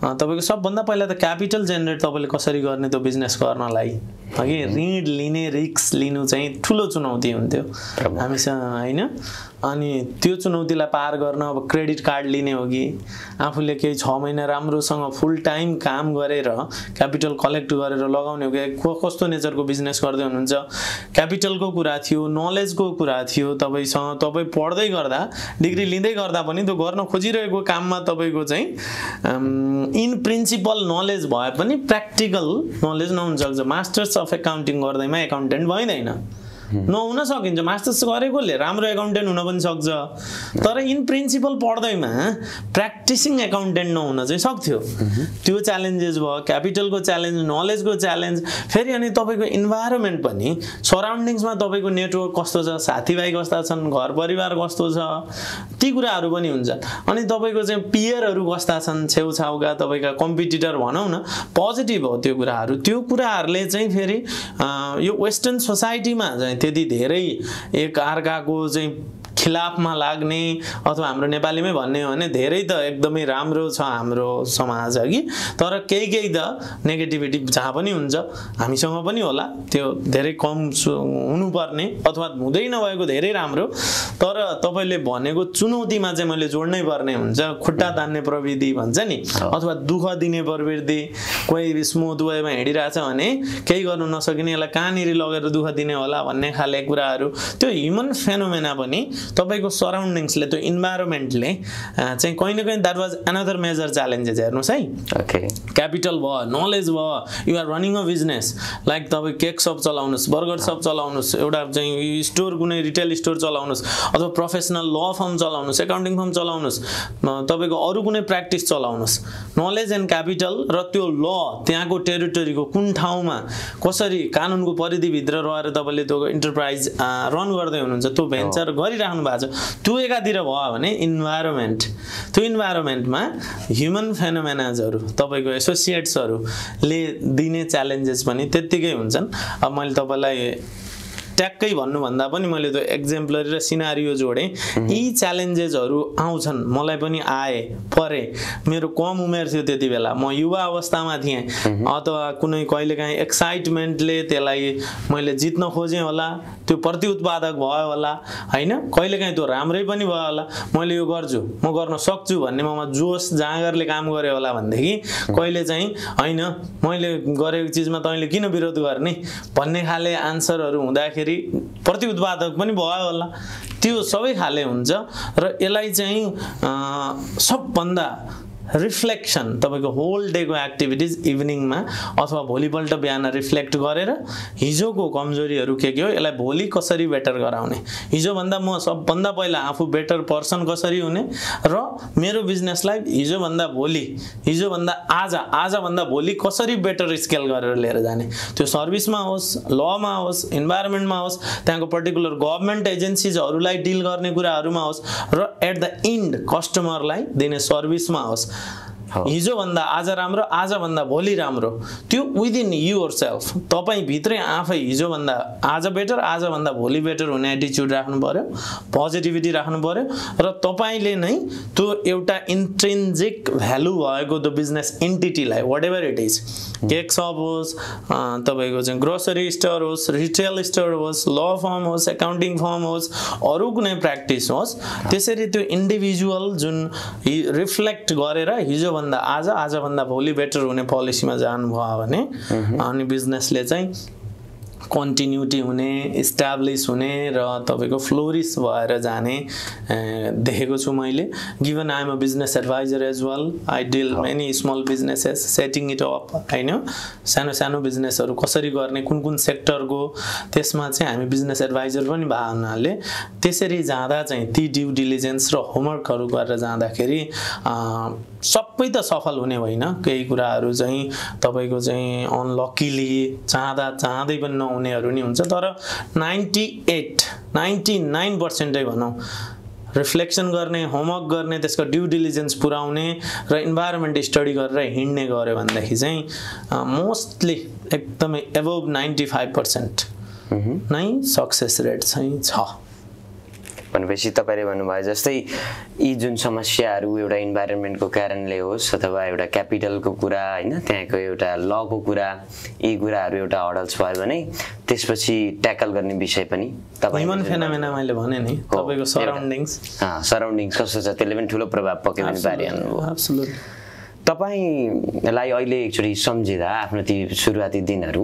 तपाईको सबभन्दा पहिला त क्यापिटल जेनेरेट तपाईले कसरी गर्ने त्यो बिजनेस गर्नलाई, हगि ऋण लिने रिस्क लिनु चाहिँ ठुलो चुनौती हुन्थ्यो हामीसँग हैन? अनि त्यो चुनौतीलाई पार गर्न अब क्रेडिट कार्ड लिने हो कि आफूले केही 6 महिना राम्रोसँग फुल टाइम काम गरेर क्यापिटल कलेक्ट गरेर लगाउने हो कि कस्तो नेचरको बिजनेस गर्दै हुनुहुन्छ? क्यापिटलको कुरा थियो, नलेजको कुरा थियो तपाईसँग। तपाई पढ्दै गर्दा, डिग्री लिँदै गर्दा पनि त्यो गर्न खोजिरहेको काममा तपाईको चाहिँ इन प्रिन्सिपल नलेज भए पनि प्र्याक्टिकल नलेज नहुन सक्छ। मास्टर्स अफ अकाउन्टिङ गर्दैमा एकाउन्टेन्ट भइदैन नहुन सकिन्छ मास्टर्स गरेकोले राम्रो एकाउन्टेन्ट हुन पनि सक्छ तर इन प्रिन्सिपल पढ्दैमा प्र्याक्टिसिङ एकाउन्टेन्ट नहुन चाहिँ सक्थ्यो त्यो च्यालेन्जेस भयो क्यापिटलको च्यालेन्ज नलेजको च्यालेन्ज फेरि अनि तपाईँको इन्भाइरोमेन्ट पनि सराउन्डिङ्समा तपाईँको नेटवर्क कस्तो छ साथीभाइ कस्ता छन् घर परिवार कस्तो छ ती कुराहरू पनि हुन्छ अनि तपाईँको चाहिँ पियरहरू कस्ता छन् छेउछाउका तपाईँका कम्पिटिटर भनौँ न पोजिटिभ हो त्यो कुराहरूले चाहिँ फेरि यो वेस्टर्न सोसाइटीमा चाहिँ त्यति धेरै एक अर्काको चाहिँ खिलाफमा लाग्ने अथवा हाम्रो नेपालीमै भन्ने हो भने धेरै त एकदमै राम्रो छ हाम्रो समाज अघि तर केही त नेगेटिभिटी जहाँ पनि हुन्छ हामीसँग पनि होला त्यो धेरै कम हुनुपर्ने अथवा हुँदै नभएको धेरै राम्रो तर तपाईँले भनेको चुनौतीमा चाहिँ मैले जोड्नै पर्ने हुन्छ खुट्टा तान्ने प्रविधि भन्छ नि अथवा दुःख दिने प्रवृत्ति कोही स्मुथ वेमा हिँडिरहेछ भने केही गर्नु नसकिने यसलाई कहाँनिर लगेर दुःख दिने होला भन्ने खाले कुराहरू त्यो ह्युमन फेनोमेना पनि तपाईको सराउन्डिङ्सले त्यो इन्भाइरोमेन्टले चाहिँ कहीँ न कहीँ that was another major challenges हेर्नुहोस् है ओके क्यापिटल भयो नलेज भयो you are running a business like तपाईँ केक सप चलाउनुहोस् बर्गर सप चलाउनुहोस् एउटा चाहिँ स्टोर कुनै रिटेल स्टोर चलाउनुहोस् अथवा प्रोफेसनल ल फर्म चलाउनुहोस् एकाउन्टिङ फर्म चलाउनुहोस् तपाईँको अरू कुनै प्र्याक्टिस चलाउनुहोस् नलेज एन्ड क्यापिटल र त्यो ल त्यहाँको टेरिटोरीको कुन ठाउँमा कसरी कानुनको परिधिभित्र रहेर तपाईँले त्यो इन्टरप्राइज रन गर्दै हुनुहुन्छ त्यो भेन्चर गरिराख्नु भएको छ त्यो एकातिर भयो भने त्यो इन्भाइरोमेन्टमा ह्युमन फेनोमेनाजहरू तपाईँको एसोसिएट्सहरूले दिने च्यालेन्जेस पनि त्यत्तिकै हुन्छन् अब मैले तपाईँलाई ट्याक्कै भन्नुभन्दा पनि मैले त्यो एक्जाम्पलरी र सिनारियो जोडेँ यी च्यालेन्जेसहरू आउँछन् मलाई पनि आए परे मेरो कम उमेर थियो त्यति बेला म युवा अवस्थामा थिएँ अथवा कुनै कहिलेकाहीँ एक्साइटमेन्टले त्यसलाई मैले जित्न खोजेँ होला त्यो प्रतिउत्पादक भयो होला होइन कहिलेकाहीँ त्यो राम्रै पनि भयो होला मैले यो गर्छु म गर्न सक्छु भन्ने ममा जोस जाँगरले काम गरे होला भनेदेखि कहिले चाहिँ होइन मैले गरेको चिजमा तैँले किन विरोध गर्ने भन्ने खाले आन्सरहरू हुँदाखेरि प्रतिउत्पादक पनि भयो होला त्यो सबै खाले हुन्छ र यसलाई चाहिँ सबभन्दा रिफ्लेक्सन तपाईको होल डेको एक्टिभिटिज इभिनिङमा अथवा भोलिपल्ट बिहान रिफ्लेक्ट गरेर हिजोको कमजोरीहरू के हो यसलाई भोलि कसरी बेटर गराउने हिजोभन्दा म सबभन्दा पहिला आफू बेटर पर्सन कसरी हुने र मेरो बिजनेसलाई हिजोभन्दा भोलि हिजोभन्दा आजभन्दा भोलि कसरी बेटर स्केल गरेर लिएर जाने त्यो सर्भिसमा होस् लमा होस् इन्भाइरोमेन्टमा होस् त्यहाँको पर्टिकुलर गभर्नमेन्ट एजेन्सिजहरूलाई डिल गर्ने कुराहरूमा होस् र एट द इन्ड कस्टमरलाई दिने सर्भिसमा होस् हिजोभन्दा आज राम्रो आजभन्दा भोलि राम्रो त्यो विदिन युर सेल्फ तपाईँ भित्रै आफै हिजोभन्दा आज बेटर आजभन्दा भोलि बेटर हुने एटिच्युड राख्नु पर्यो पोजिटिभिटी राख्नु पर्यो र तपाईँले नै त्यो एउटा इन्ट्रिन्जिक भ्यालु भएको त्यो बिजनेस एन्टिटीलाई whatever it is cake shop होस् तपाईँको चाहिँ ग्रोसरी स्टोर होस् रिटेल स्टोर होस् ल फर्म होस् एकाउन्टिङ फर्म होस् अरू कुनै प्र्याक्टिस होस् त्यसरी त्यो इन्डिभिजुअल जुन रिफ्लेक्ट गरेर हिजोभन्दा आजभन्दा भोलि बेटर हुने पोलिसीमा जानुभयो भने अनि बिजनेसले चाहिँ कन्टिन्युटी हुने इस्टाब्लिस हुने र तपाईको फ्लोरिस भएर जाने देखेको छु मैले given I am a business advisor as well I deal many small businesses setting it up हैन सानो सानो बिजनेसहरू कसरी गर्ने कुन सेक्टरको त्यसमा चाहिँ हामी बिजनेस एडभाइजर पनि भए हुनाले त्यसरी जाँदा चाहिँ ती ड्यु डिलिजेन्स र होमवर्कहरू गरेर जाँदाखेरि सबै त सफल हुने होइन केही कुराहरू चाहिँ तपाईको चाहिँ अनलकीली चाहँदै पनि नहुनेहरू नि हुन्छ तर 99% भनौं रिफ्लेक्सन गर्ने होमवर्क गर्ने त्यसको ड्यु डिलिजेन्स पुराउने र इन्भाइरोमेन्ट स्टडी गरेर हिँड्ने गर्यो भनेदेखि चाहिँ मोस्टली एकदमै अबभ 95% नै सक्सेस रेट चाहिँ छ भनेपछि तपाईले भन्नुभयो जस्तै यी जुन समस्याहरू एउटा इन्भाइरोमेन्टको कारणले होस् अथवा एउटा क्यापिटलको कुरा हैन त्यहाँको एउटा लको कुरा यी कुराहरू एउटा हडल्स भयो भने त्यसपछि ट्याकल गर्ने विषय पनि तपाईँ ह्युमन फेनोमेना मैले भने नि तपाईको सराउन्डिङ्स कस्तो छ त्यसले पनि ठूलो प्रभाव पक्कै पनि पारिहाल्नु हो एब्सोल्युटली तपाईलाई अहिले एकचोटि सम्झिदा आफ्नो ती सुरुवाती दिनहरू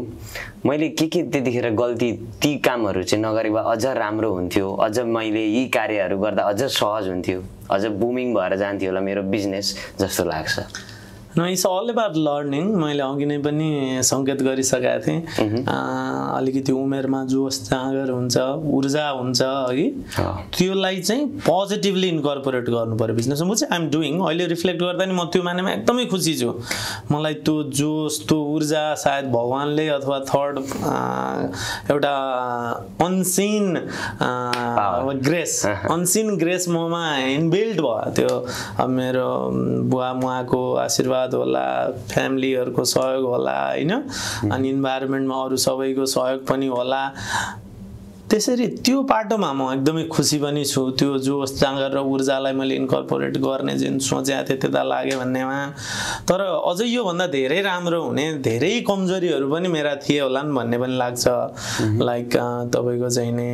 मैले के त्यतिखेर गल्ती ती कामहरू चाहिँ नगरे भए अझ राम्रो हुन्थ्यो अझ मैले यी कार्यहरू गर्दा अझ सहज हुन्थ्यो अझ बुमिङ भएर जान्थ्यो होला मेरो बिजनेस जस्तो लाग्छ no it's all about learning. मैले अघि नै पनि सङ्केत गरिसकेका थिएँ, अलिकति उमेरमा जोस जाँगर हुन्छ, ऊर्जा हुन्छ अघि, त्योलाई चाहिँ पोजिटिभली इन्कर्पोरेट गर्नु पर्यो बिजनेसमा। म चाहिँ आइएम डुइङ, अहिले रिफ्लेक्ट गर्दा नि म त्यो मानेमा एकदमै खुसी छु। मलाई त्यो जोस, त्यो ऊर्जा सायद भगवानले अथवा थर्ड एउटा अनसिन ग्रेस ममा इनबिल्ड भयो। त्यो अब मेरो बुवा मुवाको आशीर्वाद होला, फ्यामिलीहरूको सहयोग होला होइन, अनि इन्भाइरोमेन्टमा अरू सबैको सहयोग पनि होला। त्यसरी त्यो पाटोमा म एकदमै खुसी पनि छु। त्यो जोस जाँगर र ऊर्जालाई मैले इन्कर्पोरेट गर्ने जुन सोचेको थिएँ त्यता लाग्यो भन्नेमा। तर अझै योभन्दा धेरै राम्रो हुने धेरै कमजोरीहरू पनि मेरा थिए होलान् भन्ने पनि लाग्छ। लाइक तपाईँको चाहिँ नि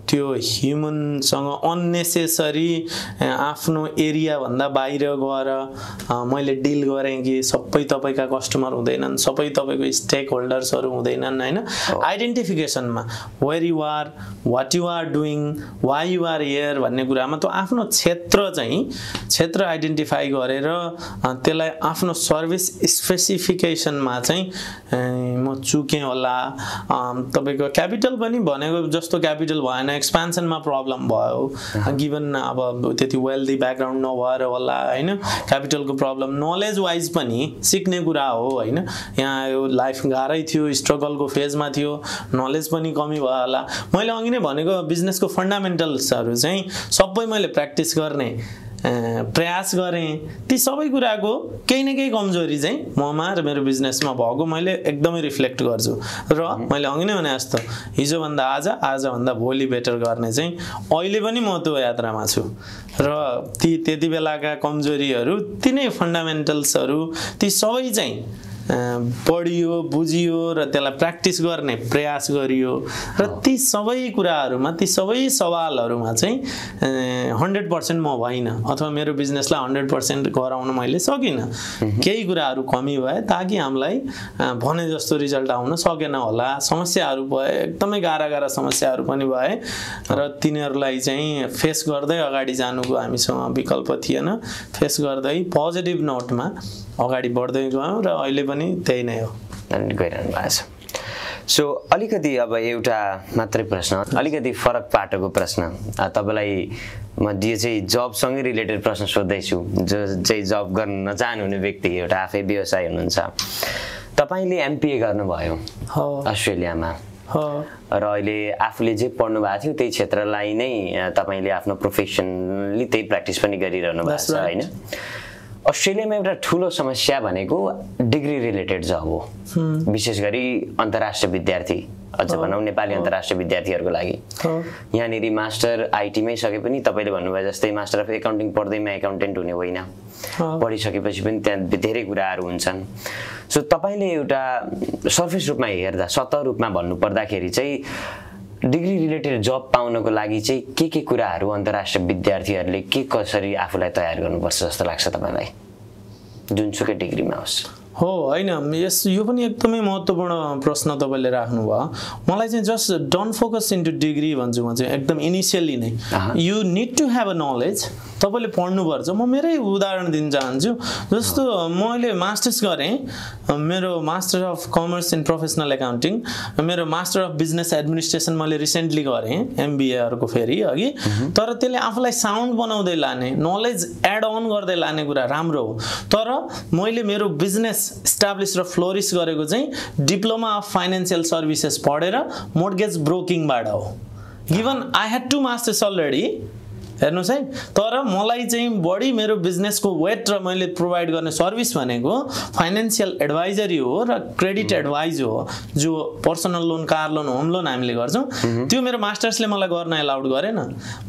त्यो ह्युमनसँग अन्नेसेसरी आफ्नो एरियाभन्दा बाहिर गएर मैले डिल गरेँ कि सबै तपाईँका कस्टमर हुँदैनन्, सबै तपाईँको स्टेक होल्डर्सहरू हुँदैनन् होइन। आइडेन्टिफिकेसनमा where you are, what you are doing, why you are here भन्ने कुरामा त्यो आफ्नो क्षेत्र आइडेन्टिफाई गरेर त्यसलाई आफ्नो सर्भिस स्पेसिफिकेसनमा चाहिँ म चुकेँ होला। तपाईँको क्यापिटल पनि भनेको जस्तो क्यापिटल भएन, एक्सपेन्सनमा प्रब्लम भयो, गिभन अब त्यति वेल्दी ब्याकग्राउन्ड नभएर होला होइन। क्यापिटलको प्रब्लम, नलेज वाइज पनि सिक्ने कुरा हो होइन। यहाँ यो लाइफ गाह्रै थियो, स्ट्रगलको फेजमा थियो, नलेज पनि कमी भयो होला। मैले अघि नै भनेको बिजनेसको फन्डामेन्टल्सहरू चाहिँ सबै मैले प्र्याक्टिस गर्ने प्रयास गरेँ। ती सबै कुराको केही न केही कमजोरी चाहिँ ममा र मेरो बिजनेसमा भएको मैले एकदमै रिफ्लेक्ट गर्छु। र मैले अघि नै भने जस्तो हिजोभन्दा आजभन्दा भोलि बेटर गर्ने चाहिँ अहिले पनि म त्यो यात्रामा छु। र त्यति बेलाका कमजोरीहरू, तिनै फन्डामेन्टल्सहरू, ती सबै चाहिँ पढियो, बुझियो र त्यसलाई प्र्याक्टिस गर्ने प्रयास गरियो। र ती सबै कुराहरूमा, ती सबै सवालहरूमा चाहिँ 100% म भइनँ अथवा मेरो बिजनेसलाई 100% गराउन मैले सकिनँ। केही कुराहरू कमी भए ताकि हामीलाई भने जस्तो रिजल्ट आउन सकेन होला। समस्याहरू भए, एकदमै गाह्रा समस्याहरू पनि भए र तिनीहरूलाई चाहिँ फेस गर्दै अगाडि जानुको हामीसँग विकल्प थिएन। फेस गर्दै पोजिटिभ नोटमा अगाडि बढ्दै गयौँ र अहिले पनि त्यही नै हो गइरहनु भएको छ। सो अलिकति अब एउटा मात्रै प्रश्न, अलिकति फरक पाटोको प्रश्न तपाईँलाई म जो चाहिँ जबसँगै रिलेटेड प्रश्न सोध्दैछु। जो चाहिँ जब गर्न नचाहनुहुने व्यक्ति, एउटा आफै व्यवसाय हुनुहुन्छ, तपाईँले एमपिए गर्नुभयो अस्ट्रेलियामा र अहिले आफूले जे पढ्नु भएको थियो त्यही क्षेत्रलाई नै तपाईँले आफ्नो प्रोफेसनली त्यही प्र्याक्टिस पनि गरिरहनु भएको छ होइन। अस्ट्रेलियामा एउटा ठुलो समस्या भनेको डिग्री रिलेटेड जब हो, विशेष गरी अन्तर्राष्ट्रिय विद्यार्थी, अझ भनौँ नेपाली अन्तर्राष्ट्रिय विद्यार्थीहरूको लागि। यहाँनिर मास्टर आइटीमै सके पनि तपाईँले भन्नुभयो जस्तै मास्टर अफ एकाउन्टिङ पढ्दैमा एकाउन्टेन्ट हुने होइन, पढिसकेपछि पनि त्यहाँ धेरै कुराहरू हुन्छन्। सो तपाईँले एउटा सर्फेस रूपमा हेर्दा, सतह रूपमा भन्नुपर्दाखेरि चाहिँ डिग्री रिलेटेड जब पाउनको लागि चाहिँ के कुराहरू अन्तर्राष्ट्रिय विद्यार्थीहरूले के कसरी आफूलाई तयार गर्नुपर्छ जस्तो लाग्छ तपाईँलाई, जुनसुकै डिग्रीमा होस्? हो होइन, यो पनि एकदमै महत्त्वपूर्ण प्रश्न तपाईँले राख्नुभयो। मलाई चाहिँ just don't focus into degree भन्छु म चाहिँ एकदम इनिसियली नै। You need to have a knowledge, तपाईँले पढ्नुपर्छ। म मेरै उदाहरण दिन चाहन्छु। जस्तो मैले मास्टर्स गरेँ, मेरो master of commerce in professional accounting, मेरो मास्टर अफ बिजनेस एडमिनिस्ट्रेसन मैले रिसेन्टली गरेँ, एमबिएहरूको फेरि अघि। तर त्यसले आफूलाई साउन्ड बनाउँदै लाने, नलेज एड अन गर्दै लाने कुरा राम्रो हो। तर मैले मेरो बिजनेस इस्टाब्लिस र फ्लोरिस गरेको चाहिँ डिप्लोमा अफ फाइनेन्सियल सर्भिसेस पढेर मोर्गेज ब्रोकिङबाट हो। Given I had 2 masters already, हेर्नुहोस् है। तर मलाई चाहिँ बढी मेरो बिजनेसको वेट र मैले प्रोभाइड गर्ने सर्भिस भनेको फाइनेन्सियल एडभाइजरी हो र क्रेडिट एडभाइज हो, जो personal loan, car loan, home loan हामीले गर्छौँ। त्यो मेरो मास्टर्सले मलाई गर्न एलाउड गरेन।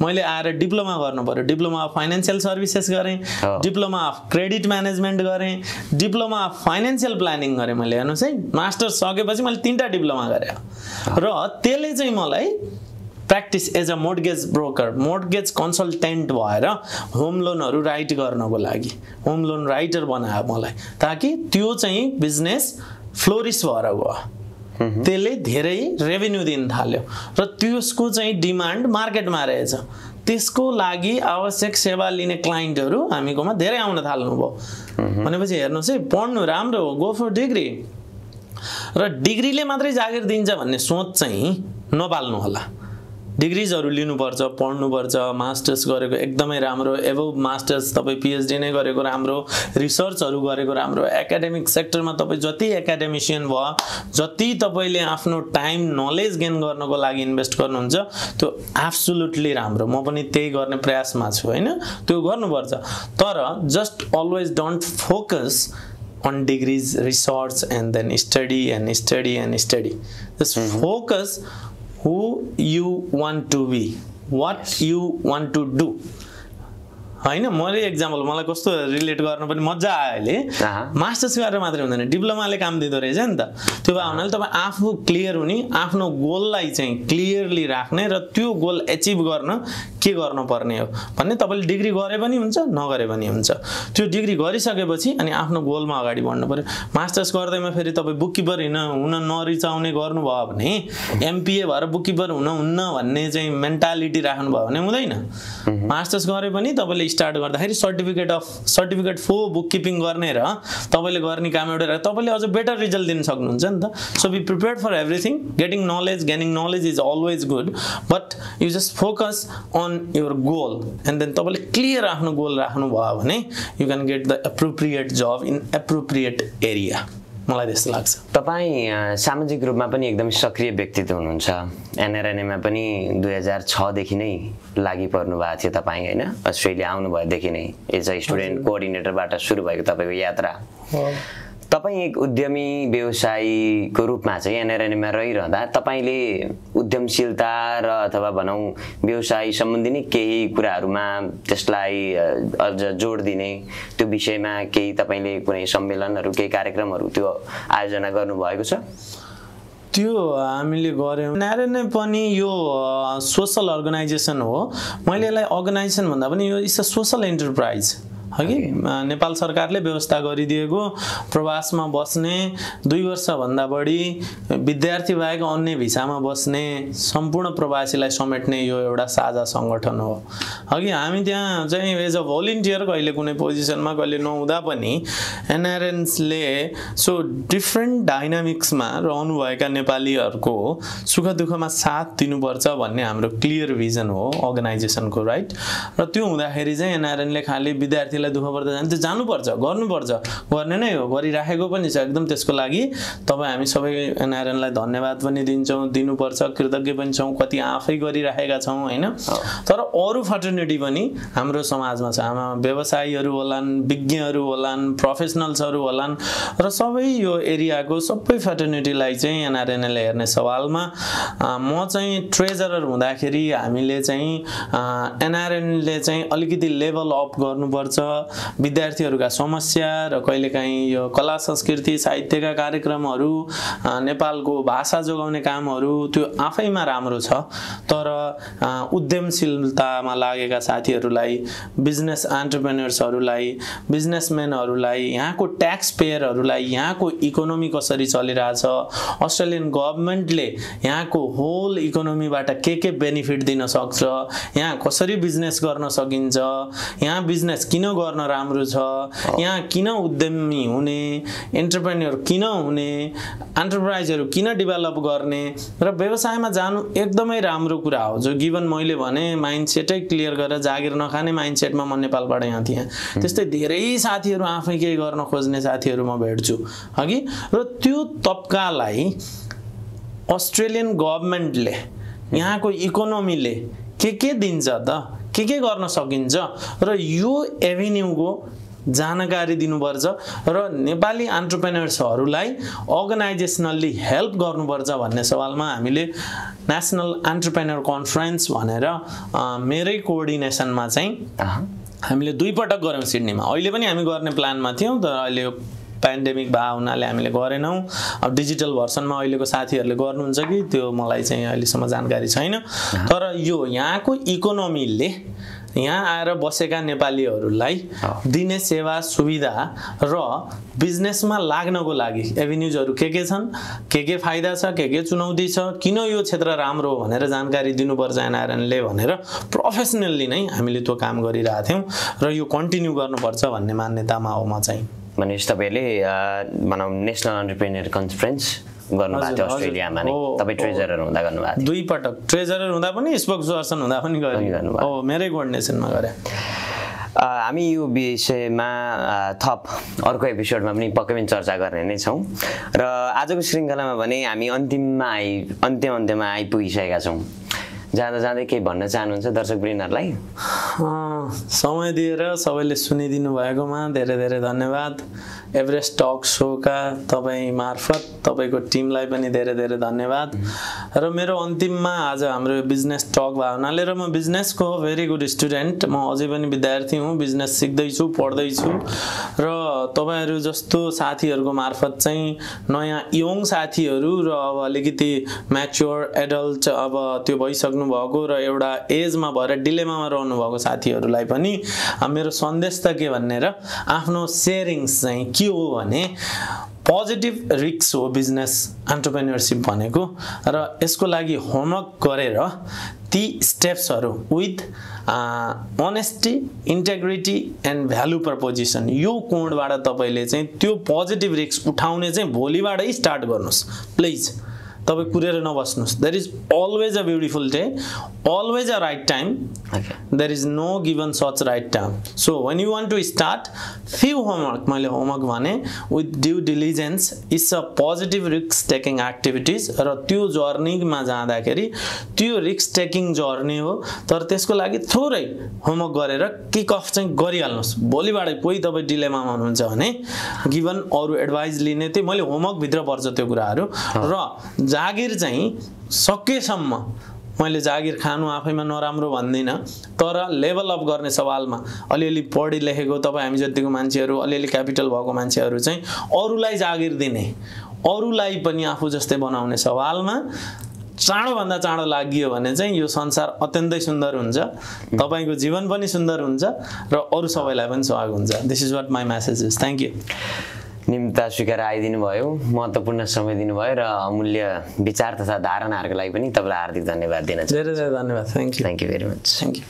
मैले आएर डिप्लोमा गर्नु पर्यो। डिप्लोमा अफ फाइनेन्सियल सर्भिसेस गरेँ, डिप्लोमा अफ क्रेडिट म्यानेजमेन्ट गरेँ, डिप्लोमा अफ फाइनेन्सियल प्लानिङ गरेँ मैले। हेर्नुहोस् है, मास्टर्स सकेपछि मैले 3टा डिप्लोमा गरेँ र त्यसले चाहिँ मलाई practice as a mortgage broker, mortgage consultant भएर होम लोनहरू राइट गर्नको लागि होम लोन राइटर बनायो मलाई, ताकि त्यो चाहिँ बिजनेस फ्लोरिस भएर गयो। त्यसले धेरै रेभेन्यू दिन थाल्यो र त्यसको चाहिँ डिमान्ड मार्केटमा रहेछ। त्यसको लागि आवश्यक सेवा लिने क्लाइन्टहरू हामीकोमा धेरै आउन थाल्नुभयो भनेपछि हेर्नुहोस् है पढ्नु राम्रो हो गो फर डिग्री र डिग्रीले मात्रै जागिर दिन्छ भन्ने सोच चाहिँ नपाल्नु होला डिग्रीजहरू लिनुपर्छ पढ्नुपर्छ मास्टर्स गरेको एकदमै राम्रो एबोभ मास्टर्स तपाईँ पिएचडी नै गरेको राम्रो रिसर्चहरू गरेको राम्रो एकाडेमिक सेक्टरमा तपाईँ जति एकाडेमिसियन भयो जति तपाईँले आफ्नो टाइम नलेज गेन गर्नको लागि इन्भेस्ट गर्नुहुन्छ त्यो एब्सोल्युटली राम्रो म पनि त्यही गर्ने प्रयासमा छु हैन त्यो गर्नुपर्छ तर just always don't focus on degrees research and then study and study and study just focus who you want to be what you want to do हैन मैले एक्जाम्पल मलाई कस्तो रिलेट गर्न पनि मजा आयो अहिले मास्टर्स गरेर मात्रै हुँदैन डिप्लोमाले काम दिँदो रहेछ नि त त्यो भए हुनाले तपाईँ आफू क्लियर हुने आफ्नो गोललाई चाहिँ क्लियरली राख्ने र त्यो गोल एचिभ गर्न के गर्न पर्ने हो भन्ने तपाईले डिग्री गरे पनि हुन्छ नगरे पनि हुन्छ त्यो डिग्री गरिसकेपछि अनि आफ्नो गोलमा अगाडि बढ्नु पर्यो मास्टर्स गर्दैमा फेरि तपाईँ बुककिपर हुन नरिचाउने गर्नुभयो भने एमपीए भएर बुककिपर हुन्न भन्ने चाहिँ मेन्टालिटी राख्नुभयो भने हुँदैन मास्टर्स गरे पनि तपाईले स्टार्ट गर्दाखेरि सर्टिफिकेट फो बुककिपिङ गर्ने र तपाईले गर्ने काम एउटा तपाईले अझ बेटर रिजल्ट दिन सक्नुहुन्छ नि त so be prepared for everything getting knowledge is always good but you just focus on your goal and then तपाईले क्लियर आफ्नो गोल राख्नु भयो भने you can get the appropriate job in appropriate area मलाई त्यस्तो लाग्छ तपाईँ सामाजिक रूपमा पनि एकदमै सक्रिय व्यक्तित्व हुनुहुन्छ एनआरएनएमा पनि 2006 देखि नै लागि पर्नु भएको थियो तपाईँ हैन अस्ट्रेलिया आउनु भएदेखि नै एज अ स्टुडेन्ट कोअर्डिनेटरबाट सुरु भएको तपाईको यात्रा तपाईँ एक उद्यमी व्यवसायीको रूपमा चाहिँ एनआरएनएमा रहिरहँदा तपाईले उद्यमशीलता र अथवा भनौं व्यवसाय सम्बन्धी नै केही कुराहरुमा त्यसलाई अझ जोड दिने त्यो विषयमा केही तपाईले कुनै सम्मेलनहरु केही कार्यक्रमहरु त्यो आयोजना गर्नु भएको छ त्यो हामीले गर्यौं एनआरएनए पनि यो सोशल अर्गनाइजेसन हो मैले यसलाई अर्गनाइजेसन भन्दा पनि यो इट्स अ सोशल एन्टरप्राइज हगी नेपाल सरकारले व्यवस्था गरिदिएको प्रवासमा बस्ने 2 वर्ष भन्दा बढी विद्यार्थी बाहेक अन्य भिसामा बस्ने सम्पूर्ण प्रवासीलाई समेट्ने यो एउटा साझा संगठन हो हगी हामी त्यहाँ चाहिँ एज अ भोलिन्टियर कहिले कुनै पोजिसनमा कहिले नहुँदा पनि एनआरएनले सो डिफरेन्ट डाइनामिक्समा रहनु भएका नेपालीहरुको सुख दुःखमा साथ दिनुपर्छ भन्ने हाम्रो क्लियर भिजन हो अर्गनाइजेसनको राइट र त्यो हुँदाखेरि चाहिँ एनआरएनले खाली विद्यार्थी दुःख पर्दा जान्छ जानुपर्छ गर्नुपर्छ गर्ने नै हो गरिराखेको पनि छ एकदम त्यसको लागि तपाई हामी सबै एनआरएनलाई धन्यवाद पनि दिन्छौं दिनुपर्छ कृतज्ञ पनि छौं कति आफै गरिराखेका छौं हैन तर अरु फ्रेटर्निटी पनि हाम्रो समाजमा छ हामी व्यवसायीहरु होलान् विज्ञहरु होलान् प्रोफेसनल्सहरु होलान् र सबै यो एरियाको सबै फ्रेटर्निटीलाई चाहिँ एनआरएनले हेर्ने सवालमा म चाहिँ ट्रेजरर हुँदाखेरि हामीले चाहिँ एनआरएनले चाहिँ अलिकति लेभल अप गर्नुपर्छ विद्यार्थीहरुका समस्या र कहिलेकाहीँ यो कला संस्कृति साहित्यका कार्यक्रमहरु नेपालको भाषा जोगाउने कामहरु त्यो आफैमा राम्रो छ तर उद्यमशीलतामा लागेका साथीहरुलाई बिजनेस एन्टरप्रेन्योर्सहरुलाई बिजनेसम्यानहरुलाई यहाँको ट्याक्स पेयरहरुलाई यहाँको इकोनोमी कसरी चलिरहेछ अस्ट्रेलियन गभर्नमेन्टले यहाँको होल इकोनोमीबाट के बेनिफिट दिन सक्छ यहाँ कसरी बिजनेस गर्न सकिन्छ यहाँ बिजनेस किन गर्न राम्रो छ यहाँ किन उद्यमी हुने एन्टरप्रेन्योर किन हुने एन्टरप्राइजहरु किन डेभलप गर्ने र व्यवसायमा जानु एकदमै राम्रो कुरा हो जो गिवन मैले भने माइन्डसेटै क्लियर गरेर जागिर नखाने माइन्डसेटमा म नेपालबाट यहाँ थिए त्यस्तै धेरै साथीहरु आफै केही गर्न खोज्ने साथीहरु म भेट्छु हगी र त्यो तबकालाई अस्ट्रेलियन गभर्नमेन्टले यहाँको इकोनोमीले के दिन्छ त के गर्न सकिन्छ र यो एभेन्यूको जानकारी दिनुपर्छ र नेपाली एन्टरप्रेन्योर्सहरुलाई अर्गनाइजेसनली हेल्प गर्नुपर्छ भन्ने सवालमा हामीले नेशनल एन्टरप्रेन्योर कन्फरेन्स भनेर मेरै कोअर्डिनेसनमा चाहिँ हामीले 2 पटक गर्यौं सिडनीमा अहिले पनि हामी गर्ने प्लानमा थियौं तर अहिले पेन्डेमिक भा हुनाले हामीले गरेनौं अब डिजिटल भर्सनमा अहिलेको साथीहरुले गर्नुहुन्छ कि त्यो मलाई चाहिँ अहिलेसम्म जानकारी छैन तर यो यहाँको इकोनोमीले यहाँ आएर बसेका नेपालीहरूलाई दिने सेवा सुविधा र बिजनेसमा लाग्नको लागि एभिन्युजहरू के छन्, के फाइदा छ, के चुनौती छ, किन यो क्षेत्र राम्रो हो भनेर जानकारी दिनुपर्छ एनआरएनले भनेर प्रोफेसनल्ली नै हामीले त्यो काम गरिरहेका थियौँ र यो कन्टिन्यू गर्नुपर्छ भन्ने मान्यतामा हो म चाहिँ। भनेपछि तपाईँले भनौँ नेसनल एन्टरप्रेन्योर कन्फरेन्स गर्नुभएको थियो अस्ट्रेलियामा नै, तपाईँ ट्रेजरर हुँदा गर्नुभएको थियो? 2 पटक ट्रेजरर हुँदा पनि स्पोक्सपर्सन हुँदा पनि गरेँ हो, मेरै कोअर्डिनेसनमा गरेँ। हामी यो विषयमा थप अर्को एपिसोडमा पनि पक्कै पनि चर्चा गर्ने नै छौँ र आजको श्रृङ्खलामा भने हामी अन्त्यमा आइपुगिसकेका छौँ। जाँदा जाँदै केही भन्न चाहनुहुन्छ दर्शकवृन्दहरूलाई? समय दिएर सबैले सुनिदिनु भएकोमा धेरै धेरै धन्यवाद। एभरेस्ट टक सोका तपाईँ मार्फत तपाईँको टिमलाई पनि धेरै धेरै धन्यवाद। र मेरो अन्तिममा आज हाम्रो बिजनेस टक भएको हुनाले र म बिजनेसको भेरी गुड स्टुडेन्ट, म अझै पनि विद्यार्थी हुँ, बिजनेस सिक्दैछु, पढ्दैछु र तपाईँहरू जस्तो साथीहरूको मार्फत चाहिँ नयाँ यङ साथीहरू र अब अलिकति म्याच्योर एडल्ट अब त्यो भइसक्नु भएको र एउटा एजमा भएर डिलेमामा रहनु भएको साथीहरूलाई पनि मेरो सन्देश त के भनेर आफ्नो सेयरिङ्स चाहिँ के हो भने पोजिटिभ रिस्क हो बिजनेस एन्टरप्रेन्योरसिप भनेको र यसको लागि होमवर्क गरेर ती स्टेप्सहरू with honesty, integrity and value proposition यो कोणबाट तपाईँले चाहिँ त्यो पोजिटिभ रिस्क उठाउने चाहिँ भोलिबाटै स्टार्ट गर्नुहोस् प्लिज। तपाईँ कुरेर नबस्नुहोस्। There is always a beautiful day, always a right time, there is no given such right time. So when you want to start few homework, मैले होमवर्क भने with due diligence is a positive risk taking activities र त्यो जर्नीमा जाँदाखेरि त्यो risk taking journey हो, तर त्यसको लागि थोरै होमवर्क गरेर किक अफ चाहिँ गरिहाल्नुहोस्। भोलिबाटै कोही तपाईँ डिलेमामा हुनुहुन्छ भने गिभन अरू एडभाइस लिने त्यो मैले होमवर्कभित्र पर्छ त्यो कुराहरू। र जागिर चाहिँ सकेसम्म मैले जागिर खानु आफैमा नराम्रो भन्दिनँ, तर लेभल अप गर्ने सवालमा अलिअलि पढी लेखेको तपाईँ हामी जतिको मान्छेहरू, अलिअलि क्यापिटल भएको मान्छेहरू चाहिँ अरूलाई जागिर दिने, अरूलाई पनि आफू जस्तै बनाउने सवालमा चाँडोभन्दा चाँडो लागियो भने चाहिँ यो संसार अत्यन्तै सुन्दर हुन्छ, तपाईँको जीवन पनि सुन्दर हुन्छ र अरू सबैलाई पनि सहयोग हुन्छ। This is what my message is. Thank you. निम्ता स्वीकार आइदिनु भयो, महत्त्वपूर्ण समय दिनुभयो र अमूल्य विचार तथा धारणाहरूको लागि पनि तपाईँलाई हार्दिक धन्यवाद दिन चाहन्छु। धेरै धेरै धन्यवाद। Thank you. Thank you very much. Thank you.